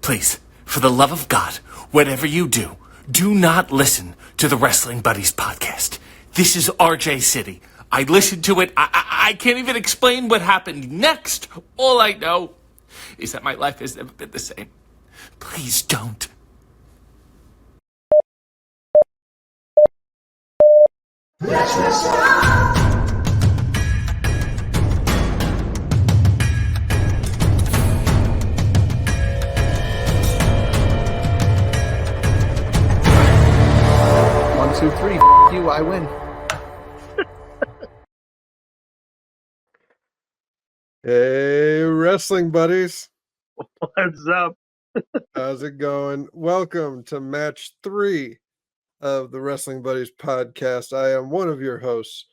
Please, for the love of God, whatever you do, do not listen to the Wrestling Buddies podcast. This is RJ City. I listened to it. I can't even explain what happened next. All I know is that my life has never been the same. Please don't. One, two, three. You, I win. Hey, wrestling buddies. What's up? How's it going? Welcome to match 3 of the Wrestling Buddies podcast. I am one of your hosts,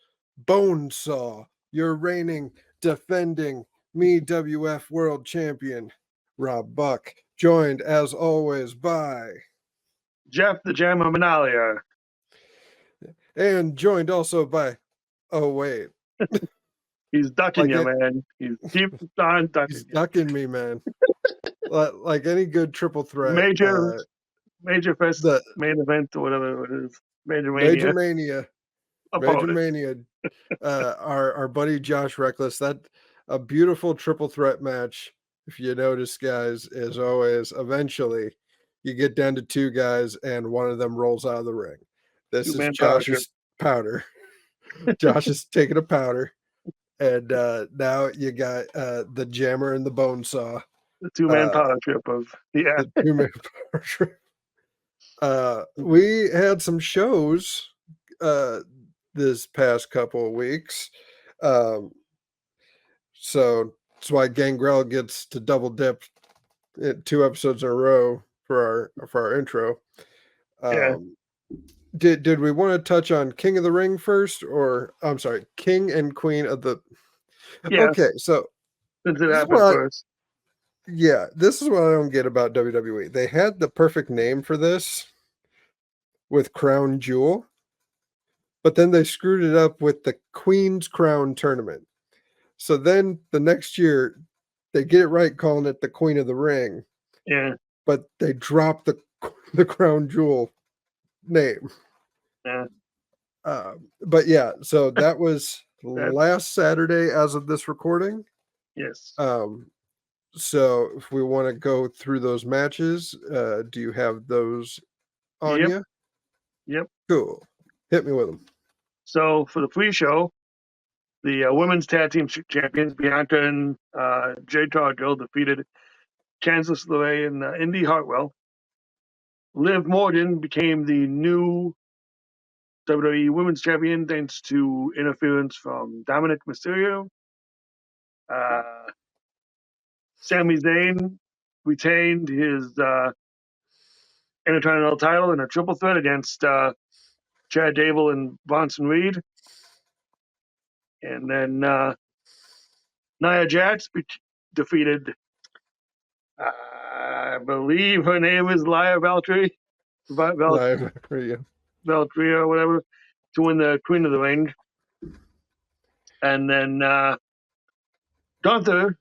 Bonesaw, your reigning, defending WWF World Champion, Rob Buck, joined as always by... Jeff the Jammer Minaglia. And joined also by... Oh, wait. He's ducking Like you, man. He's deep on ducking He's you. ducking me, man. Like any good triple threat. Major fest, main event, or whatever it is. Major Mania. Opponent. Major Mania. Our buddy Josh Reckless. That a beautiful triple threat match. If you notice, guys, as always, eventually you get down to 2 guys and one of them rolls out of the ring. This is Josh's powder. Josh is taking a powder. And now you got the Jammer and the Bonesaw. The 2-man power trip of The 2-man power trip. We had some shows this past couple of weeks. So that's why Gangrel gets to double dip 2 episodes in a row for our intro. Did we want to touch on King of the Ring first, or I'm sorry, King and Queen of the... Yes. Okay, so since it happened first. Yeah, this is what I don't get about WWE. They had the perfect name for this with Crown Jewel, but then they screwed it up with the Queen's Crown Tournament. So then the next year, they get it right calling it the Queen of the Ring. Yeah. But they drop the Crown Jewel name. Yeah. But yeah, so that was last Saturday as of this recording. Yes. So if we want to go through those matches, do you have those on you? Yep. Cool. Hit me with them. So for the pre-show, the women's tag team champions Bianca and Jade Cargill defeated Kansas LeRae and Indy Hartwell. Liv Morgan became the new WWE Women's Champion thanks to interference from Dominic Mysterio. Sami Zayn retained his Intercontinental title in a triple threat against Chad Gable and Bronson Reed. And then Nia Jax defeated, I believe her name is Lia Valkyrie. Valkyrie or whatever, to win the Queen of the Ring. And then Gunther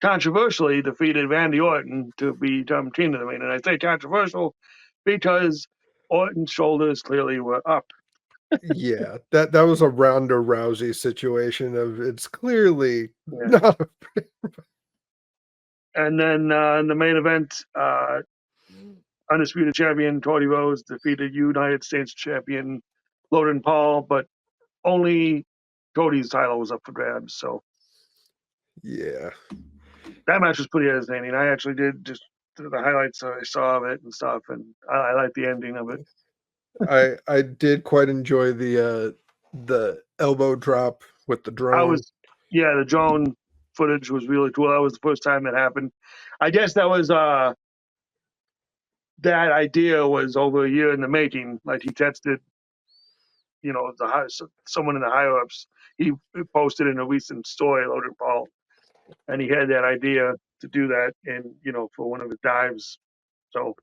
controversially defeated Randy Orton to become King of the Ring. And I say controversial because Orton's shoulders clearly were up. Yeah, that was a Ronda Rousey situation of it's clearly not a... And then in the main event, Undisputed Champion Cody Rhodes defeated United States Champion Logan Paul, but only Cody's title was up for grabs. So yeah, that match was pretty entertaining. I actually did just the highlights I saw of it and stuff, and I like the ending of it. I did quite enjoy the elbow drop with the drone. The drone footage was really cool. That was the first time it happened. I guess that was that idea was over a year in the making. Like he tested, someone in the higher ups. He posted in a recent story, Logan Paul, and he had that idea to do that, and for one of his dives. So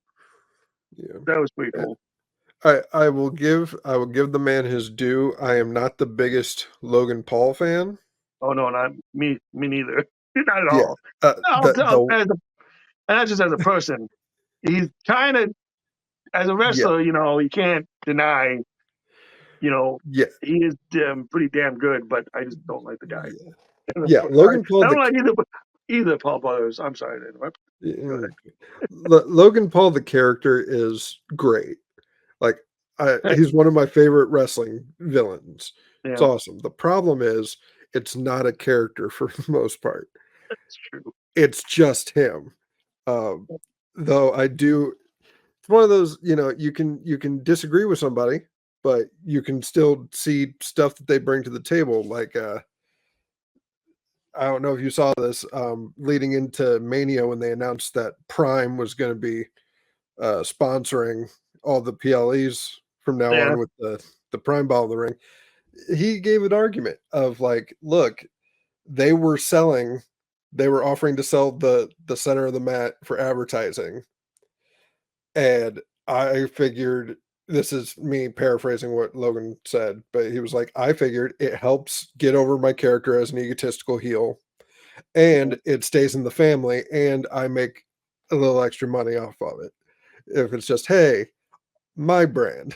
that was pretty cool. I will give the man his due. I am not the biggest Logan Paul fan. Oh no, not me. Me neither. Not at all. and not just as a person. He's kind of, as a wrestler, you can't deny, Yeah, he is pretty damn good, but I just don't like the guy. yeah. Logan I Paul, don't like either Paul brothers. I'm sorry to interrupt. Go ahead. Logan Paul, the character is great. Like, he's one of my favorite wrestling villains. It's Yeah, awesome. The problem is, it's not a character for the most part. it's true. It's just him. Um, though I do, it's one of those, you can disagree with somebody, but you can still see stuff that they bring to the table. Like, I don't know if you saw this leading into Mania when they announced that Prime was going to be sponsoring all the PLEs from now Yeah, on with the Prime Ball in the Ring. He gave an argument of like, look, they were offering to sell the center of the mat for advertising, and I figured, this is me paraphrasing what Logan said, but he was like, I figured it helps get over my character as an egotistical heel, and it stays in the family, and I make a little extra money off of it. If it's just, hey, my brand.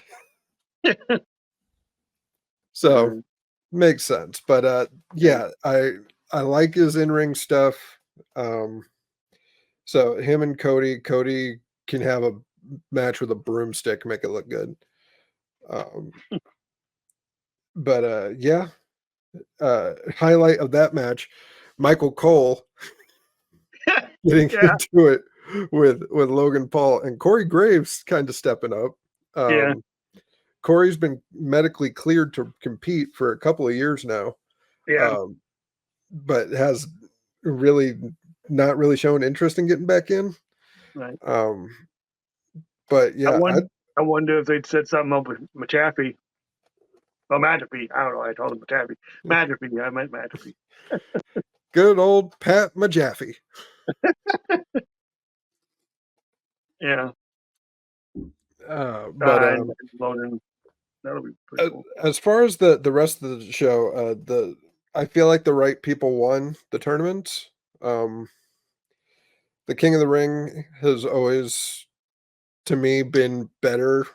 So Mhm. makes sense. But Yeah, yeah, I like his in-ring stuff. Um so him and Cody can have a match with a broomstick, make it look good. Um but yeah, highlight of that match, Michael Cole getting yeah, into it with Logan Paul, and Corey Graves kind of stepping up. yeah, Um Corey's been medically cleared to compete for a couple of years now, yeah. um, but has really not really shown interest in getting back in. Right. Um, but I yeah, wonder. I wonder if they'd set something up with Machaffey. Well, Machaffey. I don't know. I told him Machaffey. Machaffey. I meant Machaffey. good old Pat Majaffe. Yeah. But And Logan. That'll be pretty cool. as far as the rest of the show, I feel like the right people won the tournament. Um, the King of the Ring has always, to me, been better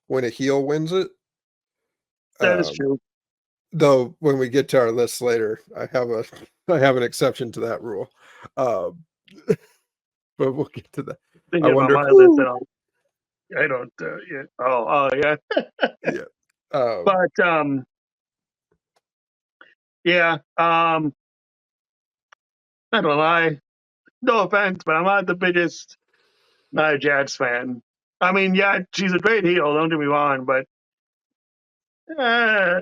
when a heel wins it. That is Um, true. Though when we get to our list later, I have an exception to that rule. Um, but we'll get to that. I Thinking about wonder my list, who. I don't. Yeah. Oh, yeah. Yeah. Um, But yeah. Not gonna lie. No offense, but I'm not the biggest Nia Jax fan. I mean, yeah, she's a great heel. Don't get me wrong, but I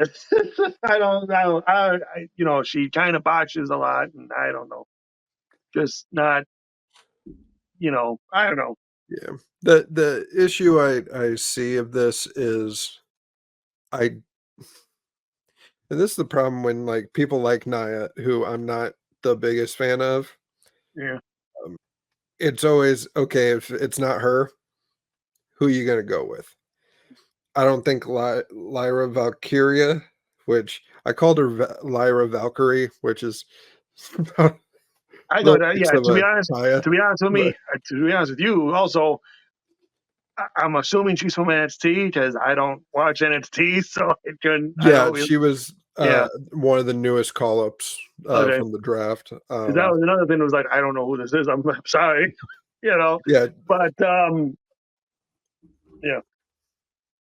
she kind of botches a lot, and I don't know. Just not. I don't know. yeah. The issue I see of this is, I and this is the problem when like people like Nia, who I'm not the biggest fan of. Yeah. Um, it's always okay if it's not her. Who you gonna go with? I don't think Lyra Valkyria, which I called her Lyra Valkyrie, which is a I thought little that. mix Yeah. of To be a honest, Taya, to be honest with but me, to be honest with you, also, I'm assuming she's from NXT because I don't watch NXT, so it couldn't. I yeah, don't really. she was Yeah. one of the newest call-ups Okay. from the draft. Because that was another thing that was like, I don't know who this is. I'm sorry. you know. Yeah, But yeah,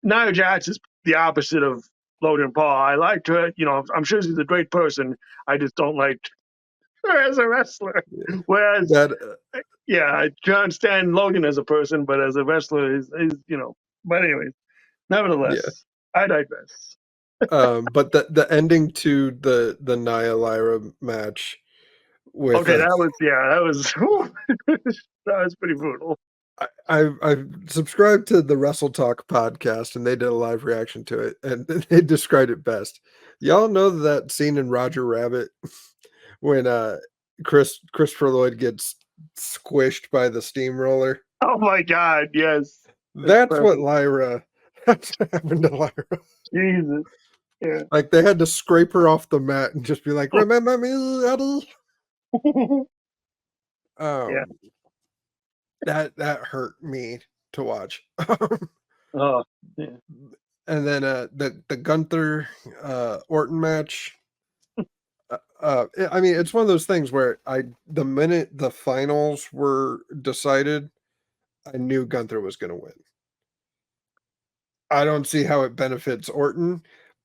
Nia Jax is the opposite of Logan Paul. I liked her. I'm sure she's a great person. I just don't like her as a wrestler. yeah. Whereas, That yeah, I can't stand Logan as a person, but as a wrestler, But anyways, yeah. nevertheless, I digress. But the ending to the Nia Lyra match with Okay, that was that was pretty brutal. I've subscribed to the Wrestle Talk podcast, and they did a live reaction to it, and they described it best. Y'all know that scene in Roger Rabbit when Christopher Lloyd gets squished by the steamroller? Oh my God, yes, it's That's what perfect. Lyra. That's what happened to Lyra. Jesus, yeah. Like they had to scrape her off the mat and just be like, "Remember me, Eddie?" Yeah. Um, that hurt me to watch. Oh, yeah. And then the Gunther Orton match. I mean, it's one of those things where the minute the finals were decided, I knew Gunther was going to win. I don't see how it benefits Orton,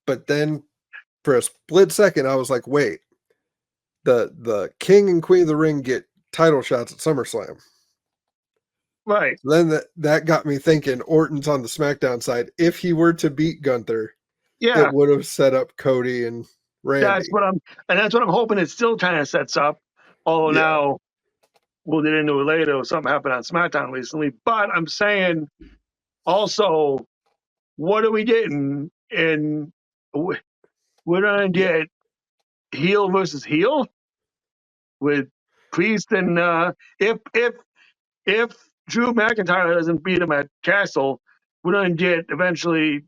but then for a split second, I was like, wait, the King and Queen of the Ring get title shots at SummerSlam. Right. Then that got me thinking Orton's on the SmackDown side. If he were to beat Gunther, Yeah. it would have set up Cody and Randy. That's what I'm hoping it still kind of sets up. Although Yeah. now we'll get into it later. Something happened on SmackDown recently, but I'm saying also, what are we getting? And we're gonna get heel versus heel with Priest and if Drew McIntyre doesn't beat him at Castle, we're gonna get eventually.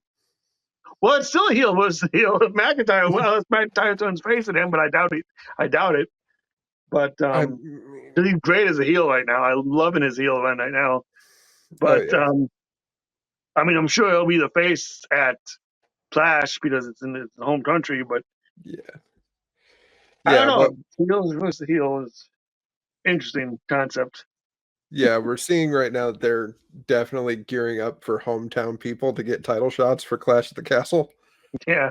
Well, it's still heel versus heel. If McIntyre turns face at him, but I doubt it. But he's great as a heel right now. I'm loving his heel run right now. But I mean, I'm sure he'll be the face at Clash because it's in his home country. But I don't know. Heel versus heel is interesting concept. Yeah, we're seeing right now that they're definitely gearing up for hometown people to get title shots for Clash at the Castle. Yeah.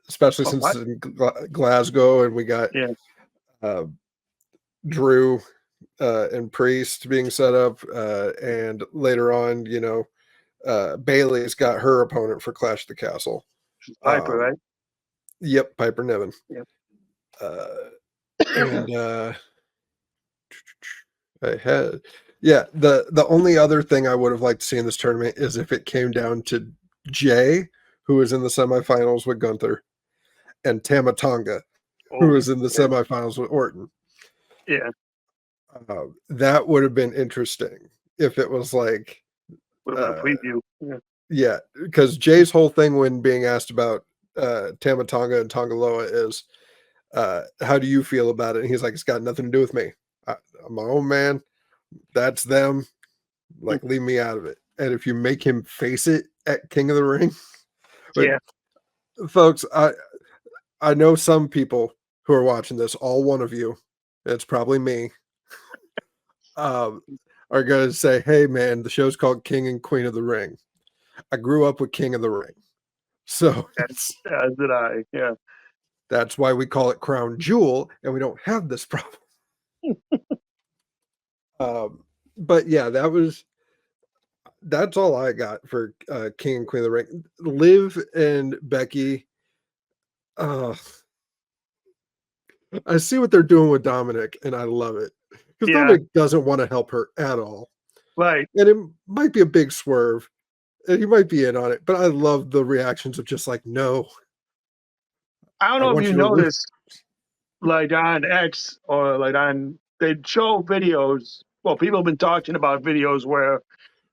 Especially since it's in Glasgow and we got Drew and Priest being set up. And later on, Bailey's got her opponent for Clash at the Castle. Piper, right? Yep, Piper Niven. Yep. And the only other thing I would have liked to see in this tournament is if it came down to Jay, who was in the semifinals with Gunther, and Tama Tonga, who was in the semifinals with Orton. Yeah. That would have been interesting if it was like would have been a preview. Yeah, because Jay's whole thing when being asked about Tama Tonga and Tongaloa is how do you feel about it? And he's like, it's got nothing to do with me. I'm my own man. That's them. Like, leave me out of it. And if you make him face it at King of the Ring, folks, I know some people who are watching this, all one of you, it's probably me, are going to say, hey, man, the show's called King and Queen of the Ring. I grew up with King of the Ring. So as did I. Yeah. That's why we call it Crown Jewel, and we don't have this problem. But yeah, that's all I got for King and Queen of the Ring. Liv and Becky. I see what they're doing with Dominic, and I love it. Because Dominic doesn't want to help her at all. Right. And it might be a big swerve, and he might be in on it, but I love the reactions of just like, no. I don't know if you noticed, like on X or like they'd show videos. Well, people have been talking about videos where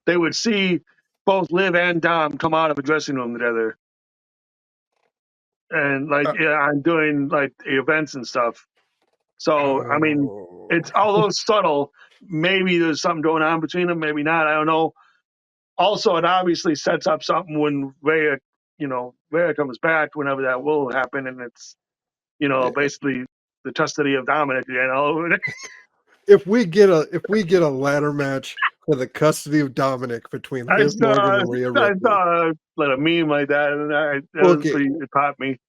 they would see both Liv and Dom come out of a dressing room together. And I'm doing like events and stuff. So, I mean, it's although subtle, maybe there's something going on between them, maybe not. I don't know. Also, it obviously sets up something when Rhea comes back, whenever that will happen, and it's basically the custody of Dominic again. If we get a ladder match for the custody of Dominic between Liv Morgan and Rhea Ripley, I saw a meme like that, and it caught me.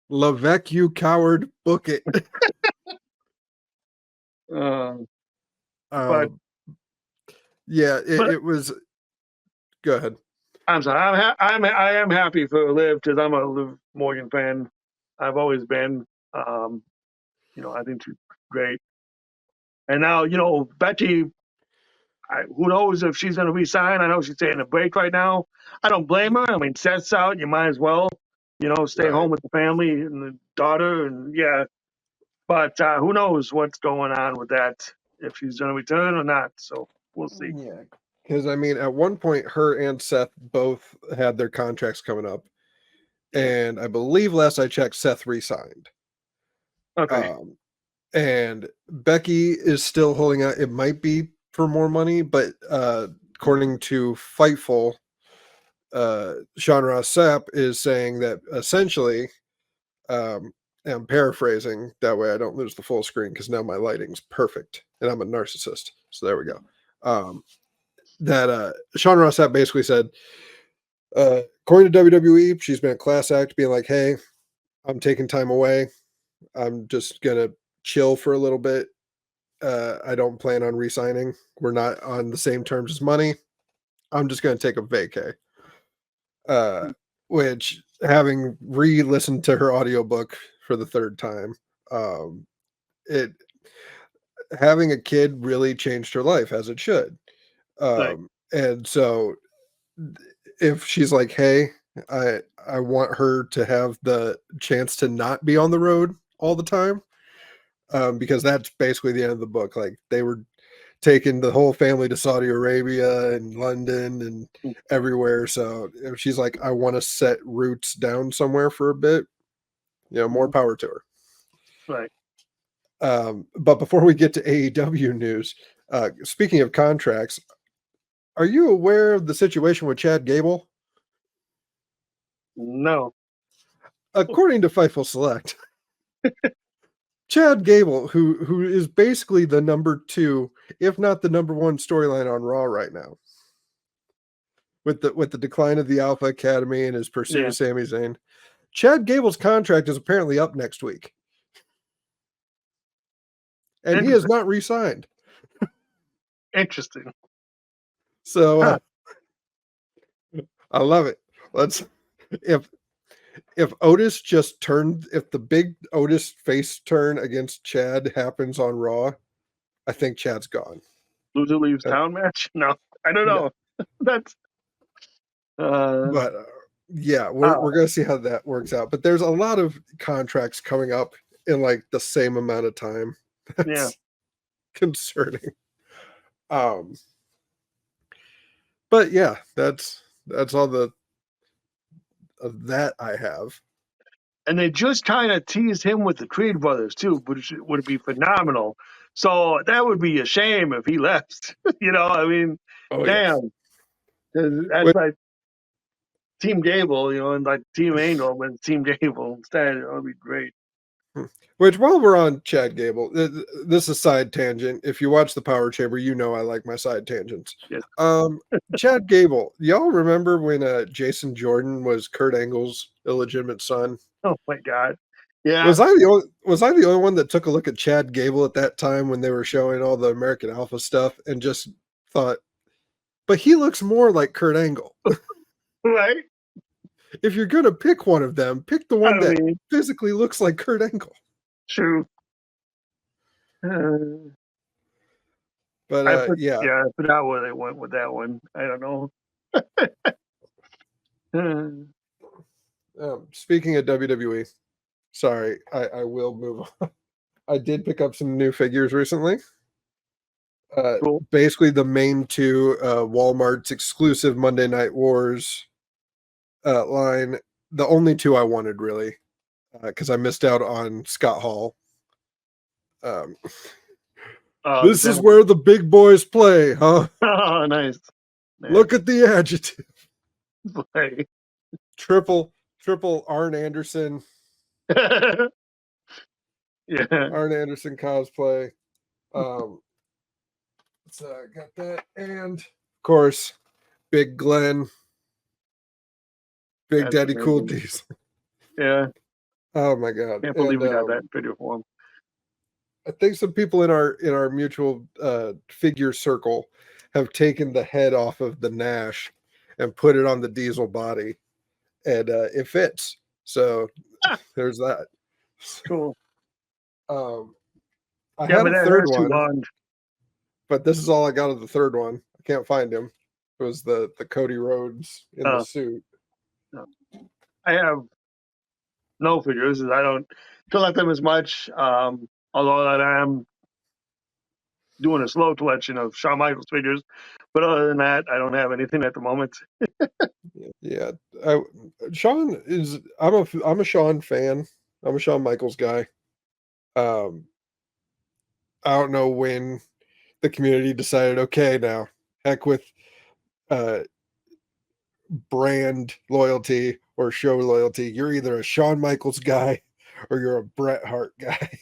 Levesque, you coward, book it. It was. Go ahead. I'm sorry. I am happy for Liv because I'm a Liv Morgan fan. I've always been. I think she's great. And now, Becky, who knows if she's going to resign? I know she's taking a break right now. I don't blame her. I mean, Seth's out. You might as well, stay home with the family and the daughter. And but who knows what's going on with that, if she's going to return or not. So we'll see. Yeah. Because, I mean, at one point, her and Seth both had their contracts coming up. And I believe last I checked, Seth re-signed. Okay. and Becky is still holding out. It might be for more money, but according to Fightful, Sean Ross Sapp is saying that essentially, and I'm paraphrasing that way I don't lose the full screen because now my lighting's perfect and I'm a narcissist. So there we go. That Sean Ross Sapp basically said, according to WWE, she's been a class act, being like, hey, I'm taking time away. I'm just gonna chill for a little bit. I don't plan on re-signing. We're not on the same terms as money. I'm just gonna take a vacay. Which, having re-listened to her audiobook for the third time, it having a kid really changed her life, as it should. Right. And so if she's like, hey, I want her to have the chance to not be on the road all the time, because that's basically the end of the book. Like, they were taking the whole family to Saudi Arabia and London and everywhere. So if she's like, I want to set roots down somewhere for a bit, more power to her. Right. But before we get to AEW news, speaking of contracts, are you aware of the situation with Chad Gable? No. According to Fightful Select, Chad Gable, who is basically the number 2, if not the number 1 storyline on Raw right now, with the decline of the Alpha Academy and his pursuit of Sami Zayn, Chad Gable's contract is apparently up next week, and he has not re-signed. Interesting. So I love it. Let's if Otis just turned, if the big Otis face turn against Chad happens on Raw, I think Chad's gone. Loser leaves town match? No, I don't know. That's but yeah, we're gonna see how that works out. But there's a lot of contracts coming up in like the same amount of time. That's concerning. But yeah, that's all that I have. And they just kind of teased him with the Creed brothers too, which would be phenomenal. So that would be a shame if he left. I mean, damn. That's like Team Gable, and like Team Angle, but Team Gable instead. That would be great. Which, while we're on Chad Gable, this is a side tangent. If you watch the Power Chamber, I like my side tangents. Yes. Chad Gable, y'all remember when Jason Jordan was Kurt Angle's illegitimate son? Oh my God. Yeah. Was I the only one that took a look at Chad Gable at that time when they were showing all the American Alpha stuff and just thought, but he looks more like Kurt Angle. Right? If you're gonna pick one of them, pick the one that physically looks like Kurt Angle. True. But I forgot where they went with that one. I don't know. Speaking of WWE, sorry, I will move on. I did pick up some new figures recently. Cool. Basically the main 2 Walmart's exclusive Monday Night Wars line. The only 2 I wanted, really, because I missed out on Scott Hall. This is where the big boys play, huh? Oh, nice. Look at the adjective. Triple Arn Anderson. Yeah. Arn Anderson cosplay. So I got that, and of course, Big Glenn, Big That's Daddy amazing. Cool Diesel. Yeah. Oh my God! Can't believe we got that video for him. I think some people in our mutual figure circle have taken the head off of the Nash and put it on the Diesel body, and it fits. So there's that. Cool. I had a third one, but this is all I got of the third one. I can't find him. It was the Cody Rhodes in the suit. No. I have no figures. I don't collect them as much. Although that I am doing a slow collection of Shawn Michaels figures, but other than that, I don't have anything at the moment. Yeah, Shawn is. I'm a Shawn fan. I'm a Shawn Michaels guy. I don't know when the community decided, okay, now heck with brand loyalty or show loyalty. You're either a Shawn Michaels guy or you're a Bret Hart guy.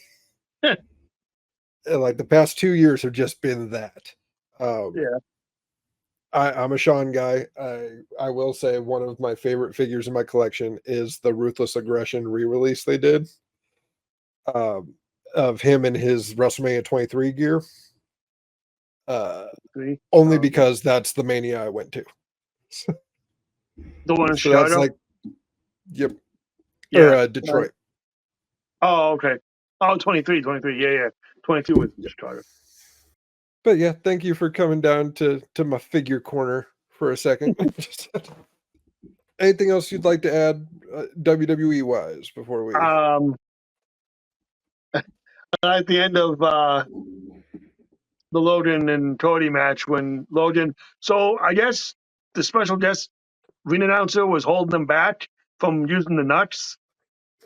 And like the past 2 years have just been that. Yeah. I'm a Shawn guy. I will say one of my favorite figures in my collection is the Ruthless Aggression re-release they did um, of him in his WrestleMania 23 gear. See? Only because that's the Mania I went to. The one in So that's Chicago? like, yep. Yeah. Or Detroit. Oh, okay. Oh, 23. Yeah. 22 with Yep. Chicago. But yeah, thank you for coming down to my figure corner for a second. Anything else you'd like to add WWE wise before we? At the end of the Logan and Cody match, when Logan, so I guess the special guest ring announcer was holding him back from using the nuts,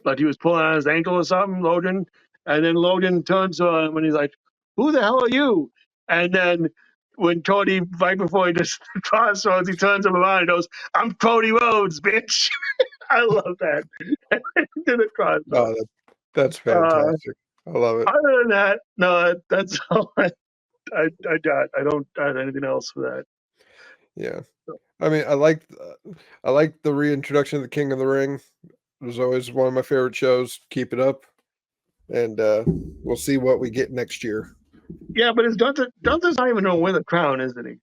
like he was pulling on his ankle or something, Logan. And then Logan turns to him and he's like, "Who the hell are you?" And then when Cody, right before he just crossroads, he turns him around and goes, "I'm Cody Rhodes, bitch." I love that. Did a crossroads. Oh, that's fantastic. I love it. Other than that, no, that's all I got. I don't have anything else for that. Yeah, I mean, I like the reintroduction of the King of the Ring. It was always one of my favorite shows. Keep it up, and we'll see what we get next year. Yeah, but it's Gunther's not even going to win the crown, isn't he?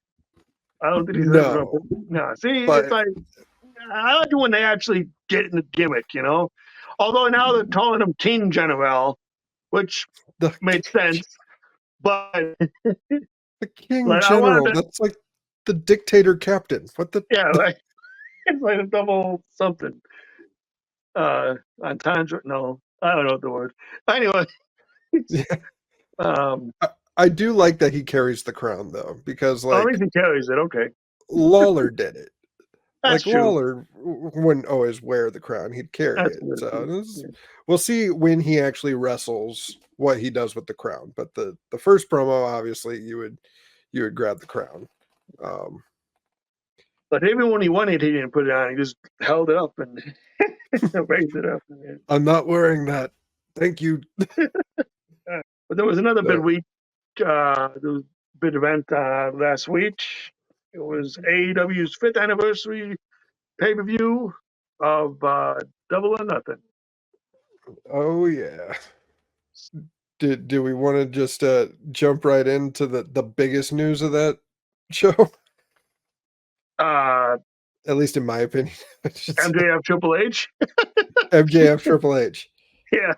I don't think he's ever going No, to. No, see, but it's like I like it when they actually get in the gimmick, you know. Although now they're calling him King General, which the makes sense. But the King like I wanted General, to, that's like the dictator captain. What the? yeah, like it's like a double something. On times, no, I don't know the word. Anyway, Yeah. um, I do like that he carries the crown though, because at like least he carries it. Okay, Lawler did it. that's Like true. Lawler wouldn't always wear the crown; he'd carry That's it. good. So Yeah. we'll see when he actually wrestles what he does with the crown. But the first promo, obviously, you would grab the crown. Um, But even when he won it, he didn't put it on. He just held it up and raised it up. I'm not wearing that. Thank you. But there was another big So, week. There was a big event last week. It was AEW's 5th anniversary pay-per-view of Double or Nothing. oh yeah. Do we want to just jump right into the biggest news of that show? Uh, At least in my opinion, I should say. MJF Triple H. MJF Triple H. Yeah.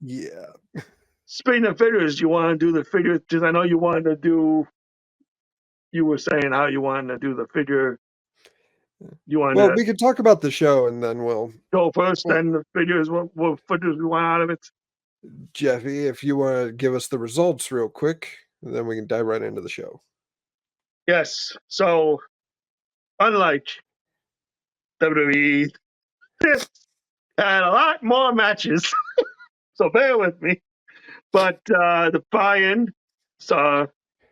Yeah. Speaking of figures, you want to do the figure? Because I know you wanted to do. You were saying how you wanted to do the figure. You wanted Well, to we could talk about the show and then we'll go first, then the figures. What figures we want out of it? Jeffy, if you want to give us the results real quick, then we can dive right into the show. Yes. So, unlike WWE, this had a lot more matches. So bear with me. But the buy-in saw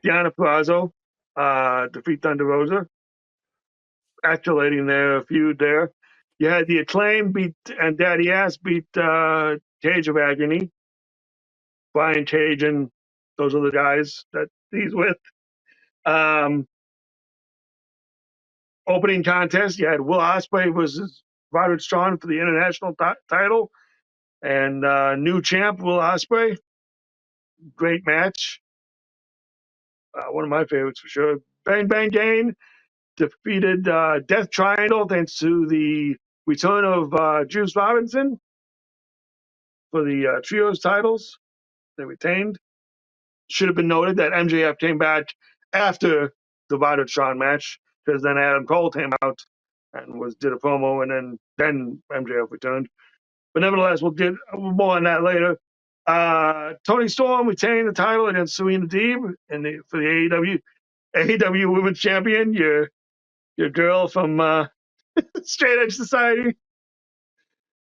Deonna Purrazzo defeat Thunder Rosa, escalating their feud there. You had the Acclaim beat and Daddy Ass beat Cage of Agony. Brian Cage and those are the guys that he's with. Opening contest, you had Will Ospreay versus Roderick Strong for the international title, and new champ Will Ospreay. Great match. One of my favorites for sure. Bang Bang Gang defeated Death Triangle thanks to the return of Juice Robinson for the trios titles. They retained. Should have been noted that MJF came back after the Roderick Strong match because then Adam Cole came out and did a promo, and then MJF returned. But nevertheless, we'll get more on that later. Toni Storm retained the title against Serena Deeb for the AEW Women's Champion. Your girl from Straight Edge Society.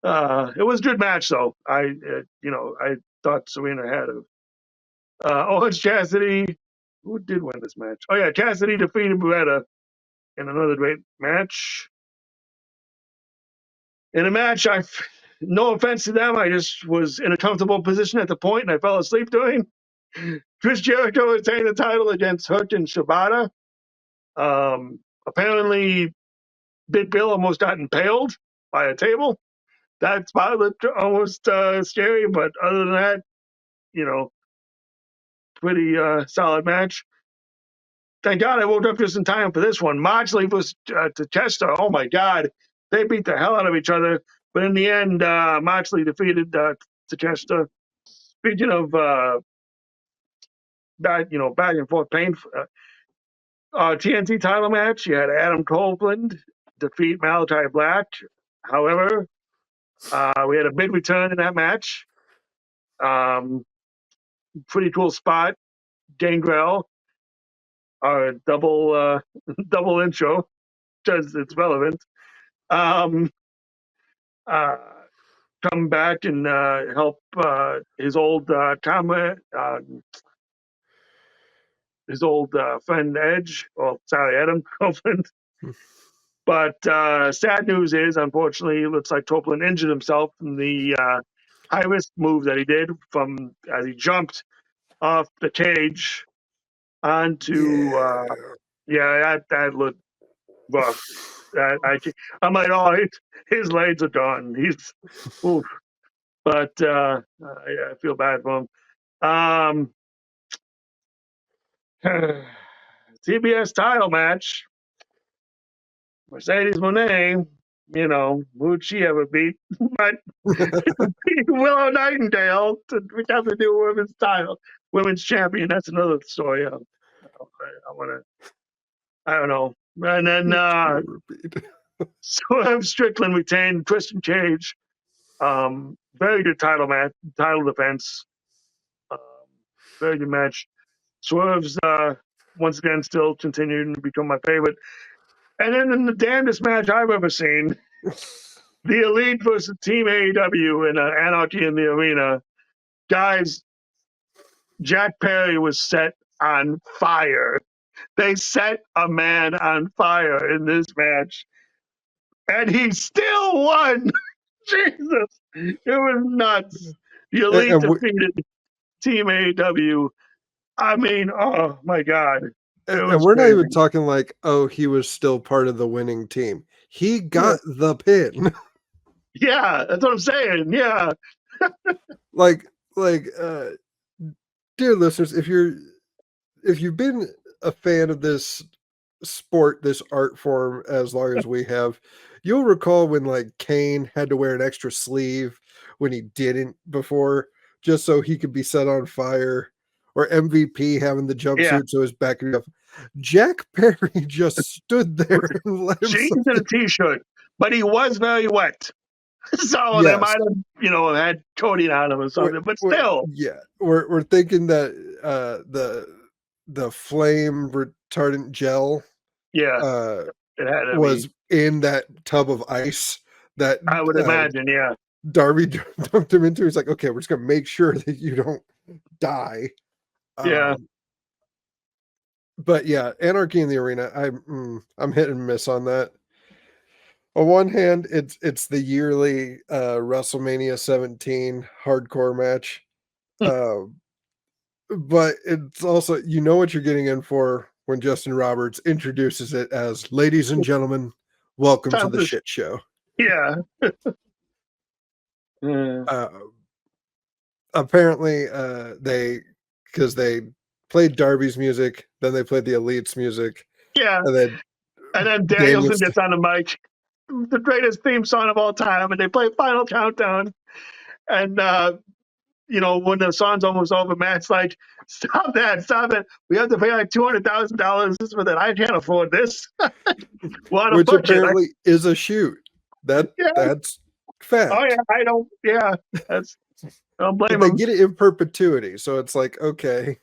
It was a good match, though. I thought Serena had of. Orange Cassidy, who did win this match? Oh yeah, Cassidy defeated Beretta in another great match. In a match, no offense to them, I just was in a comfortable position at the point and I fell asleep during. Chris Jericho retained the title against Hurt and Shibata. Apparently, Big Bill almost got impaled by a table. That spot looked almost scary, but other than that, pretty solid match. Thank God I woke up just in time for this one. Moxley was to Chester. Oh my God, they beat the hell out of each other. But in the end, Moxley defeated Takeshita. Speaking of back and forth pain, TNT title match. You had Adam Copeland defeat Malachi Black. However, we had a big return in that match. Pretty cool spot. Gangrel, our double double intro, because it's relevant. Um, come back and help his old comrade, his old friend Edge. Oh, sorry, Adam Copeland. But sad news is, unfortunately, it looks like Copeland injured himself in the high risk move that he did as he jumped off the cage onto. That looked rough. I'm like, oh, his legs are gone. He's, oof. But I feel bad for him. TBS title match. Mercedes Moné, who'd she ever beat? But Willow Nightingale to become the new women's champion. That's another story. I don't know. And then Swerve Strickland retained Christian Cage. Very good title defense. Very good match. Swerve's once again still continuing to become my favorite. And then in the damnedest match I've ever seen, the Elite versus Team AEW in Anarchy in the Arena. Guys, Jack Perry was set on fire. They set a man on fire in this match. And he still won. Jesus. It was nuts. The Elite defeated Team AEW. I mean, oh my God. And we're not even talking like, oh, he was still part of the winning team. He got the pin. Yeah, that's what I'm saying. Yeah. Dear listeners, if you've been a fan of this sport, this art form as long as we have, you'll recall when like Kane had to wear an extra sleeve when he didn't before, just so he could be set on fire, or MVP having the jumpsuit so his back could be up. Jack Perry just stood there and let him jeans and a t-shirt, but he was very wet. So they might have, had coating on him or something, but still. We're thinking that the flame retardant gel it had was in that tub of ice that I would imagine, Darby dumped him into. He's like, okay, we're just gonna make sure that you don't die. But yeah, Anarchy in the Arena, I'm hit and miss on that. On one hand, it's the yearly WrestleMania 17 hardcore match. But it's also, you know what you're getting in for when Justin Roberts introduces it as, ladies and gentlemen, welcome to the shit show. Yeah. Apparently, because they played Darby's music, then they played the Elite's music. Yeah. And then Danielson gets on the mic. The greatest theme song of all time, and they play Final Countdown. And when the song's almost over, Matt's like, stop that. We have to pay like $200,000 for that. I can't afford this. Which apparently is a shoot. That's fact. Oh yeah, I don't blame them. They get it in perpetuity, so it's like, okay.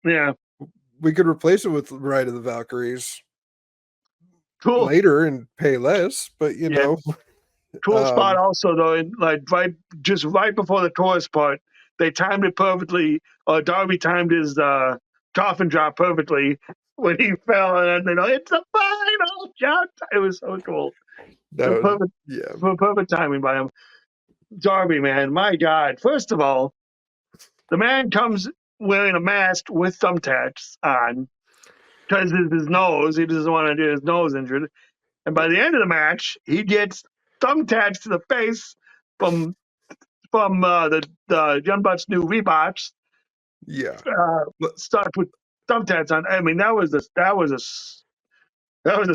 Yeah. We could replace it with Ride of the Valkyries. Cool. Later and pay less, but know. Cool spot also though, right before the chorus part, they timed it perfectly. Darby timed his coffin drop perfectly when he fell, and it's a final shot. It was so cool. That was, Perfect timing by him. Darby, man, my God. First of all, the man comes wearing a mask with thumbtacks on because of his nose. He doesn't want to get his nose injured. And by the end of the match, he gets thumbtacks to the face from the Young Bucks' new Reeboks. Yeah. Start with thumbtacks on. I mean, that was a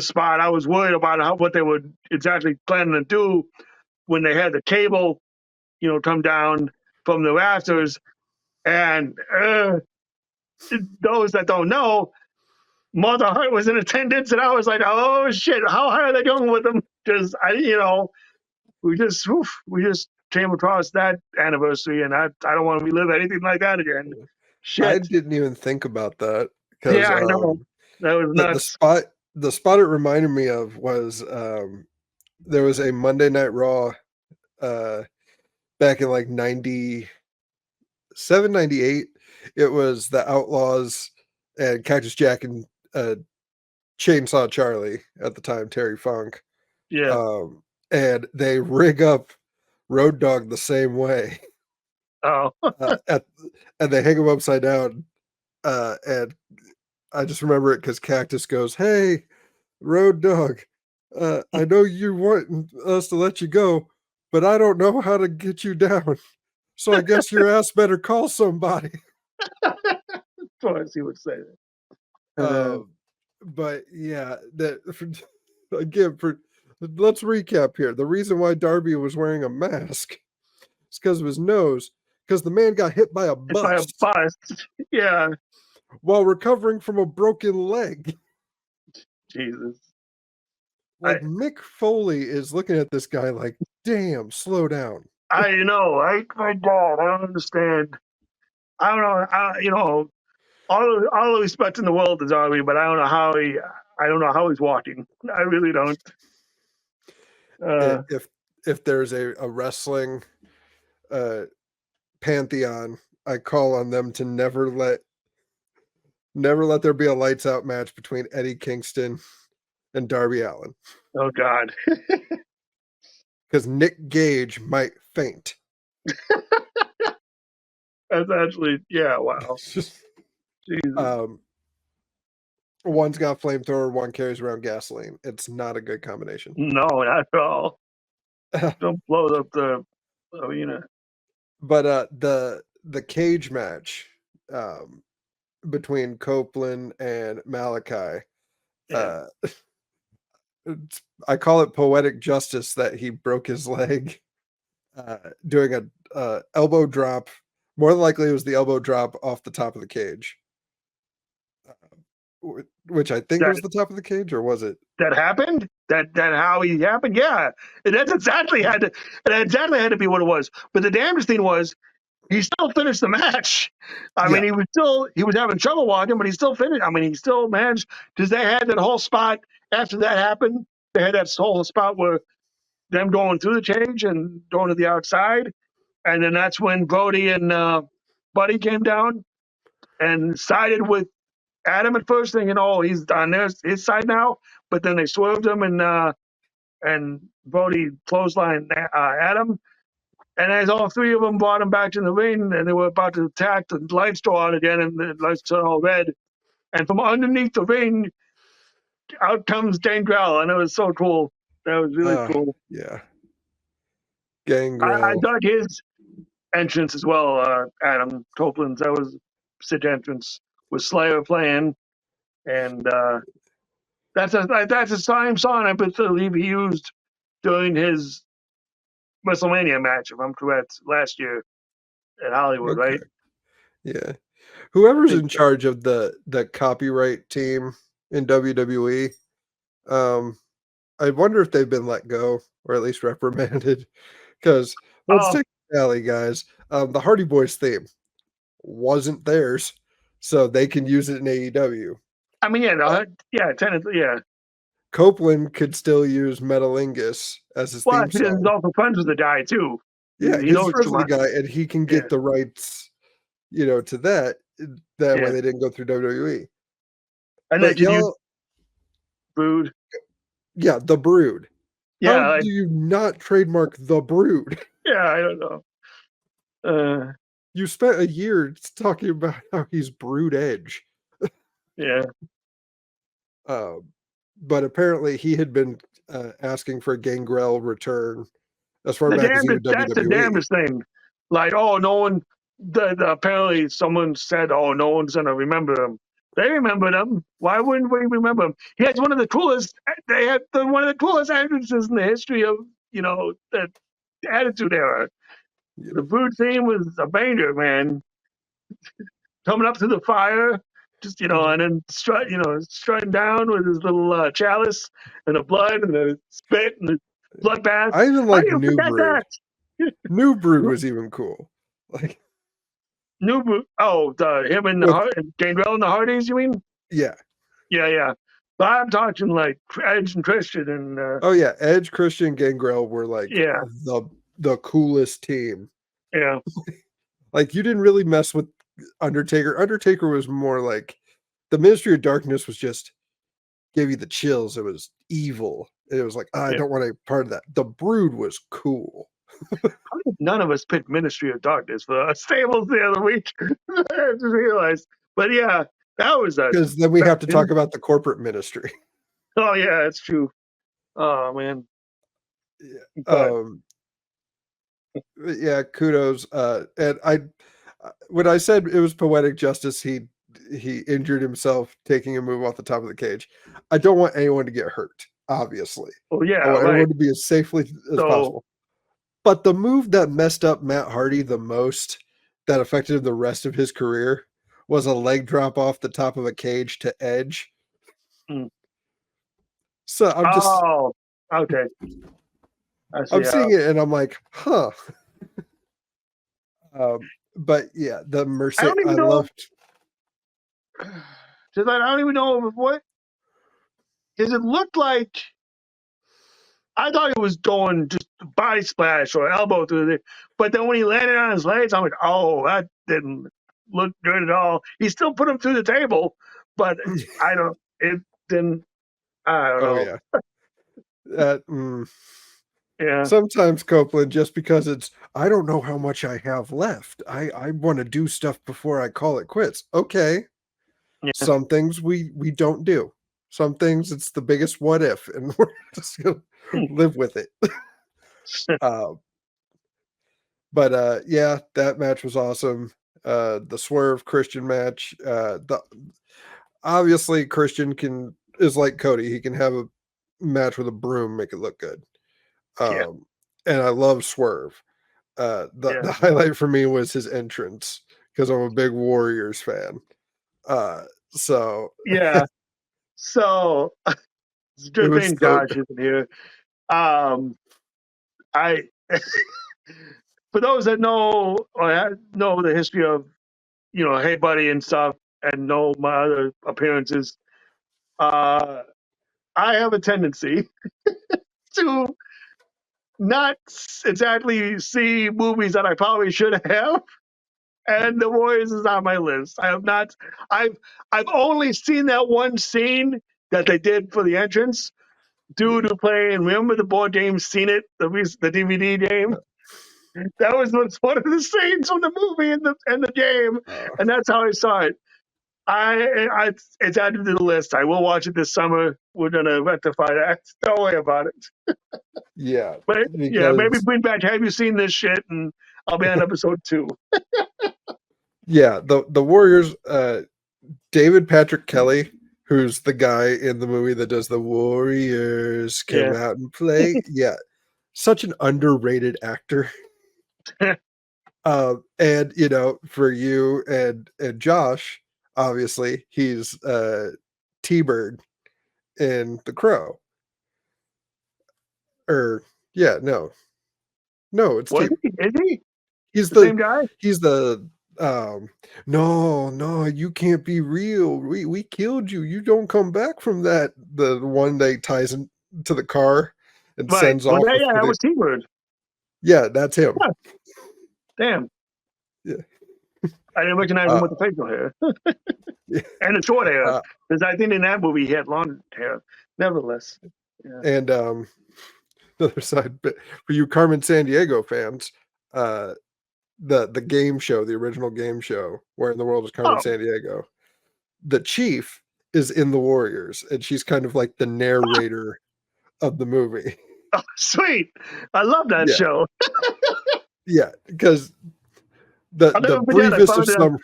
spot. I was worried about what they would exactly planning to do when they had the cable, come down from the rafters. And those that don't know, Mother Hart was in attendance, and I was like, "Oh shit! How high are they going with them?" Because we just came across that anniversary, and I don't want to relive anything like that again. Shit. I didn't even think about that because Yeah, I know. That was nuts. The spot it reminded me of was there was a Monday Night Raw back in like 97, 98. It was the Outlaws and Cactus Jack and Chainsaw Charlie at the time, Terry Funk. Yeah. And they rig up Road Dogg the same way. Oh. And they hang him upside down. And I just remember it because Cactus goes, "Hey, Road Dogg, I know you want us to let you go, but I don't know how to get you down. So I guess your ass better call somebody." Twice he would say that. But yeah, again, let's recap here. The reason why Darby was wearing a mask is because of his nose, because the man got hit by a bus. Yeah. While recovering from a broken leg. Jesus. Like Mick Foley is looking at this guy like, "Damn, slow down." I know, right? My God, I don't understand. I don't know. All the respect in the world to Darby, but I don't know how he's walking. I really don't. If there's a wrestling pantheon, I call on them to never let there be a lights out match between Eddie Kingston and Darby Allin. Oh God. Because Nick Gage might faint. That's actually, yeah, wow. Jesus. One's got flamethrower, one carries around gasoline. It's not a good combination. No, not at all. Don't blow up the arena. But the cage match between Copeland and Malachi, Yeah. I call it poetic justice that he broke his leg doing a elbow drop. More than likely, it was the elbow drop off the top of the cage, which I think was the top of the cage, or was it? That happened? That how he happened? Yeah, and that exactly had to be what it was. But the damnedest thing was, he still finished the match. I mean, he was having trouble walking, but he still finished. I mean, he still managed, because they had that whole spot after that happened. They had that whole spot where them going through the cage and going to the outside, and then that's when Brody and Buddy came down and sided with Adam at first, thinking, "Oh, he's on his side now," but then they swerved him, and Brody clotheslined Adam. And as all three of them brought him back to the ring, and they were about to attack, the lights go out again, and the lights turn all red. And from underneath the ring, out comes Gangrel, and it was so cool. That was really cool. Yeah. Gangrel. I dug his entrance as well, Adam Copeland's. That was Sid entrance with Slayer playing, and that's the same song I believe he used during his WrestleMania match, if I'm correct, last year at Hollywood, right? Yeah. Whoever's in charge of the copyright team in WWE, I wonder if they've been let go or at least reprimanded. Because let's take the tally, guys. The Hardy Boys theme wasn't theirs, so they can use it in AEW. I mean, technically, yeah. Copeland could still use Metalingus as his theme song. He's also friends with the guy too. Yeah, He he's knows friends too with the much. guy, and he can Yeah, get the rights, to that. That way yeah. they didn't go through WWE. I But mentioned you, y'all, Brood. yeah, the Brood. How Yeah, do you not trademark the Brood? yeah. I don't know. You spent a year talking about how he's Brood Edge. Yeah. Um, but apparently he had been asking for a Gangrel return as far The back as even damnedest. That's the WWE. damnedest thing. Like, oh, no one. Apparently, someone said, "Oh, no one's gonna remember him." They remembered him. Why wouldn't we remember him? He has one of the coolest. They had one of the coolest entrances in the history of the Attitude Era. The Brood theme was a banger, man. Coming up to the fire, just and then strutting down with his little chalice and the blood and the spit and the bloodbath. I even How do like you New forget Brood. that? New Brood was even cool. Like, New Brood. Oh, him and with Gangrel and the Hardys. You mean? yeah. Yeah, yeah. But I'm talking like Edge and Christian and Oh yeah, Edge, Christian, Gangrel were like yeah, the coolest team. yeah, Like you didn't really mess with Undertaker. Undertaker was more like the Ministry of Darkness was just gave you the chills. It was evil. It was like, I yeah. don't want to be part of that. The Brood was cool. How did none of us picked Ministry of Darkness for our stables the other week? I just realized. But yeah, that was a. Because then we have to talk about the corporate ministry. Oh yeah, that's true. Oh man. Yeah. But Yeah, kudos. And I when I said it was poetic justice, he injured himself taking a move off the top of the cage. I don't want anyone to get hurt, obviously. oh yeah, I want right. everyone to be as safely as So possible. But the move that messed up Matt Hardy the most, that affected the rest of his career, was a leg drop off the top of a cage to Edge. mm. So Oh, okay. I see I'm how. seeing it and I'm like, huh. But yeah, the I Mercedes don't I even know. loved. Just I don't even know what. Because it looked like I thought he was going just body splash or elbow through it, but then when he landed on his legs, I'm like, oh, that didn't look good at all. He still put him through the table, but I don't. It didn't. I don't Oh know. yeah. That Yeah, sometimes Copeland, just because it's I don't know how much I have left. I want to do stuff before I call it quits. Okay. yeah, Some things we don't do. Some things it's the biggest what if, and we're just gonna live with it. uh, but yeah, that match was awesome. The Swerve Christian match. The obviously Christian is like Cody. He can have a match with a broom, make it look good. yeah, And I love Swerve. yeah, The highlight for me was his entrance because I'm a big Warriors fan. So yeah. So it's a it good was thing so Josh isn't here. Um, I for those that know or know the history of Hey Buddy and stuff, and know my other appearances. I have a tendency to not exactly see movies that I probably should have, and The Warriors is on my list. I have not. I've only seen that one scene that they did for the entrance. Due to playing, remember the board game? Seen it? The DVD game. That was one of the scenes from the movie and the game, uh, and that's how I saw it. It's added to the list. I will watch it this summer. We're gonna rectify that. Don't worry about it. yeah, But yeah, maybe because bring back. Have you seen this shit? And I'll be on episode 2. yeah, the Warriors, David Patrick Kelly, who's the guy in the movie that does the Warriors come Yeah, out and play. Yeah, such an underrated actor. And for you and Josh, obviously he's T-Bird in The Crow. Or yeah, no, it's was T. he? Is he He's the same guy? he's the no, you can't be real. We killed you. You don't come back from that. The one that ties him to the car and Right. sends Well, off yeah, with that it. was T-Bird. Yeah, that's him. Huh. Damn. Yeah. I didn't recognize him with the facial hair Yeah. and the short hair. Uh, Because I think in that movie he had long hair. Nevertheless. Yeah. and the other side, but for you Carmen Sandiego fans, the game show, the original game show, Where in the World is Carmen Oh, Sandiego? The chief is in the Warriors, and she's kind of like the narrator of the movie. oh, sweet. I love that Yeah, show. yeah, because the I'll the never forget. I briefest of found it on some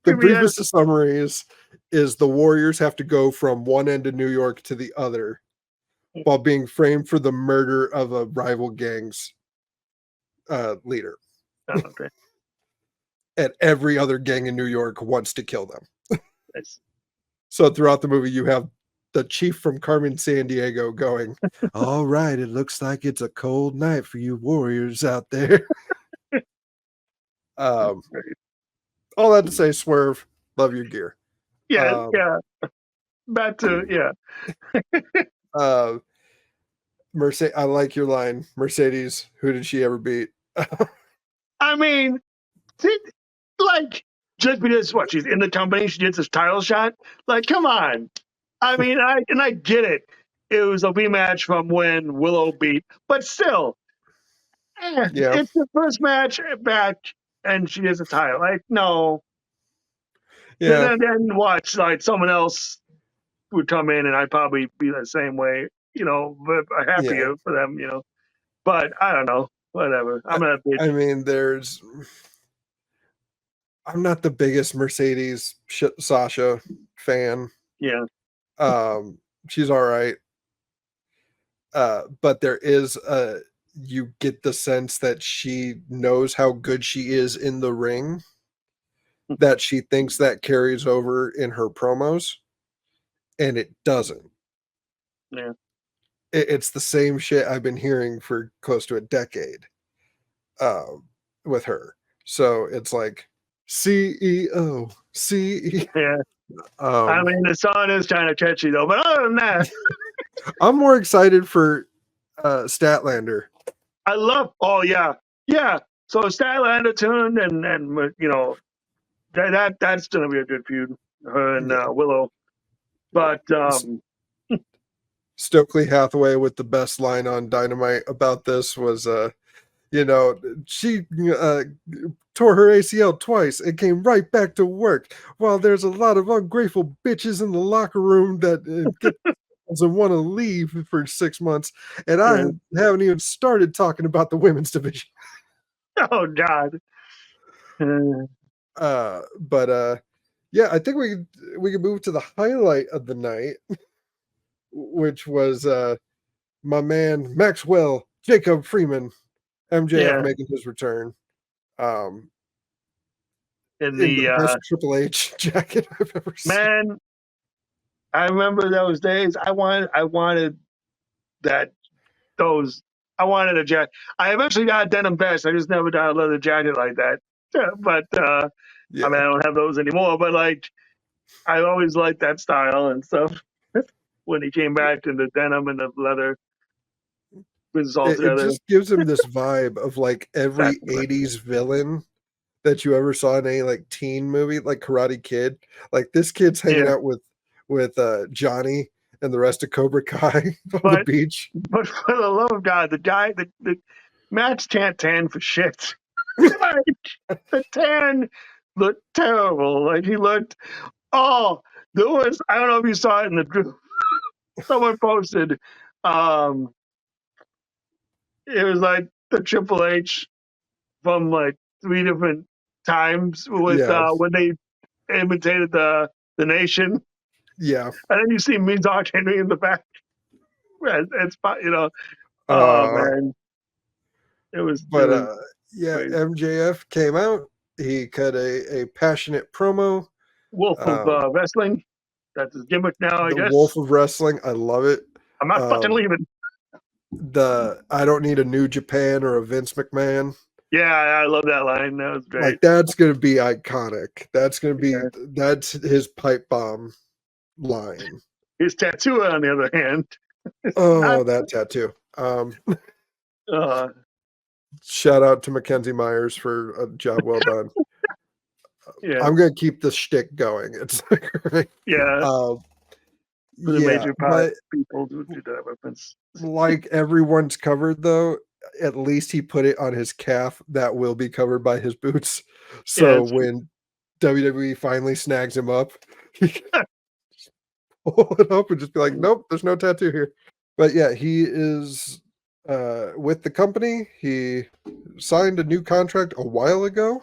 the PBS. briefest of summaries is the Warriors have to go from one end of New York to the other while being framed for the murder of a rival gang's leader. Oh, okay. And every other gang in New York wants to kill them. Nice. So throughout the movie, you have the chief from Carmen Sandiego going, "All right, it looks like it's a cold night for you warriors out there." um, all that to say, Swerve, love your gear. Yeah, Um, yeah. Back to uh, Mercedes, I like your line. Mercedes, who did she ever beat? I mean, like just because what she's in the company, she gets this title shot. Like, come on. I mean, I get it. It was a rematch from when Willow beat, but still, Yeah, it's the first match back, and she gets a title. Like, no. yeah, Then watch like someone else would come in, and I'd probably be the same way. But yeah. happier for them. But I don't know. Whatever. I'm not a bitch. I mean, I'm not the biggest Mercedes Sasha fan. Yeah. She's all right. But there is you get the sense that she knows how good she is in the ring, that she thinks that carries over in her promos, and it doesn't. Yeah. It's the same shit I've been hearing for close to a decade with her. So it's like CEO, CEO. Yeah. I mean, the song is kind of catchy though, but other than that, I'm more excited for Statlander. I love. Oh yeah, yeah. So Statlander tuned, and that's gonna be a good feud. Her and Yeah. Willow, but Stokely Hathaway with the best line on Dynamite about this was, she tore her ACL twice and came right back to work. While there's a lot of ungrateful bitches in the locker room that doesn't want to leave for 6 months, and I haven't even started talking about the women's division. oh god, But yeah, I think we could move to the highlight of the night, which was my man Maxwell Jacob Freeman, MJF yeah. making his return. In In the the best Triple H jacket I've ever seen. man, I remember those days. I wanted that. I wanted a jacket. I eventually got a denim vest. I just never got a leather jacket like that. But Yeah. I mean, I don't have those anymore. But like, I always liked that style and stuff. When he came back in the denim and the leather, it was all It together. just gives him this vibe of like every Exactly. 80s villain that you ever saw in any like teen movie, like Karate Kid. Like this kid's hanging out with Johnny and the rest of Cobra Kai on the beach. But for the love of God, the guy, the Max can't tan for shit. Like, the tan looked terrible. Like he looked. Oh, there was. I don't know if you saw it in the group. Someone posted. It was like the Triple H from like 3 different times with Yeah. when they imitated the nation, Yeah. and then you see Mean Dog Henry in the back. It's oh man, it was. Yeah, Crazy. MJF came out. He cut a passionate promo. Wolf of Wrestling. That's his gimmick now, I The guess. Wolf of Wrestling. I love it. I'm not fucking leaving. I don't need a New Japan or a Vince McMahon. Yeah, I love that line. That was great. Like that's gonna be iconic. That's gonna be that's his pipe bomb line. His tattoo, on the other hand. Oh, that tattoo. Shout out to Mackenzie Myers for a job well done. Yeah, I'm gonna keep the shtick going. It's like, yeah. um, For the yeah, major but people who do that reference. like everyone's covered though, at least he put it on his calf that will be covered by his boots. Yeah, So when WWE finally snags him up, he can pull it up and just be like, nope, there's no tattoo here. But yeah, he is with the company. He signed a new contract a while ago.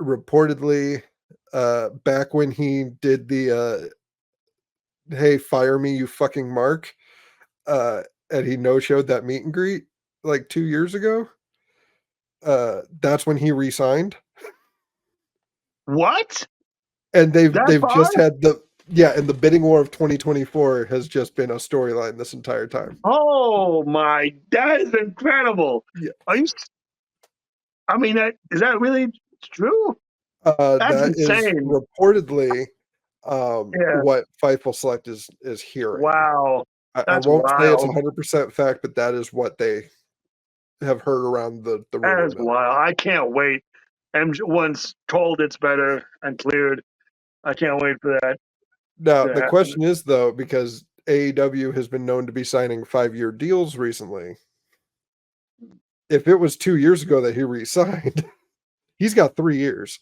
Reportedly, back when he did the hey, fire me, you fucking Mark, and he no-showed that meet and greet like 2 years ago. That's when he re-signed. what? And That they've far? just had the yeah, and the bidding war of 2024 has just been a storyline this entire time. Oh my, that is incredible. Yeah. Are you? I mean, is that really true? That's That is insane. reportedly Yeah. what Fightful Select is hearing. Wow. I That's won't say it's wild. 100% fact, but that is what they have heard around the That rumor is mill. wild. I can't wait. Once told it's better and cleared, I can't wait for that Now, to the happen. question is though, because AEW has been known to be signing 5-year deals recently, if it was 2 years ago that he re-signed, he's got 3 years,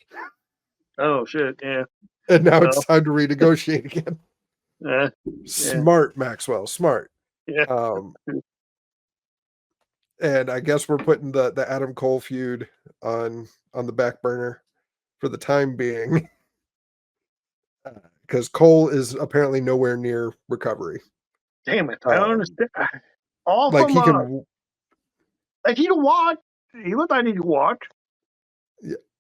Oh shit. Yeah. and now it's Well. time to renegotiate again. Yeah. Yeah. Smart, Maxwell, smart. Yeah. Um, and I guess we're putting the Adam Cole feud on the back burner for the time being, because Cole is apparently nowhere near recovery. Damn it. I don't understand. All Like from he can, like he can walk. He looked like he could walk.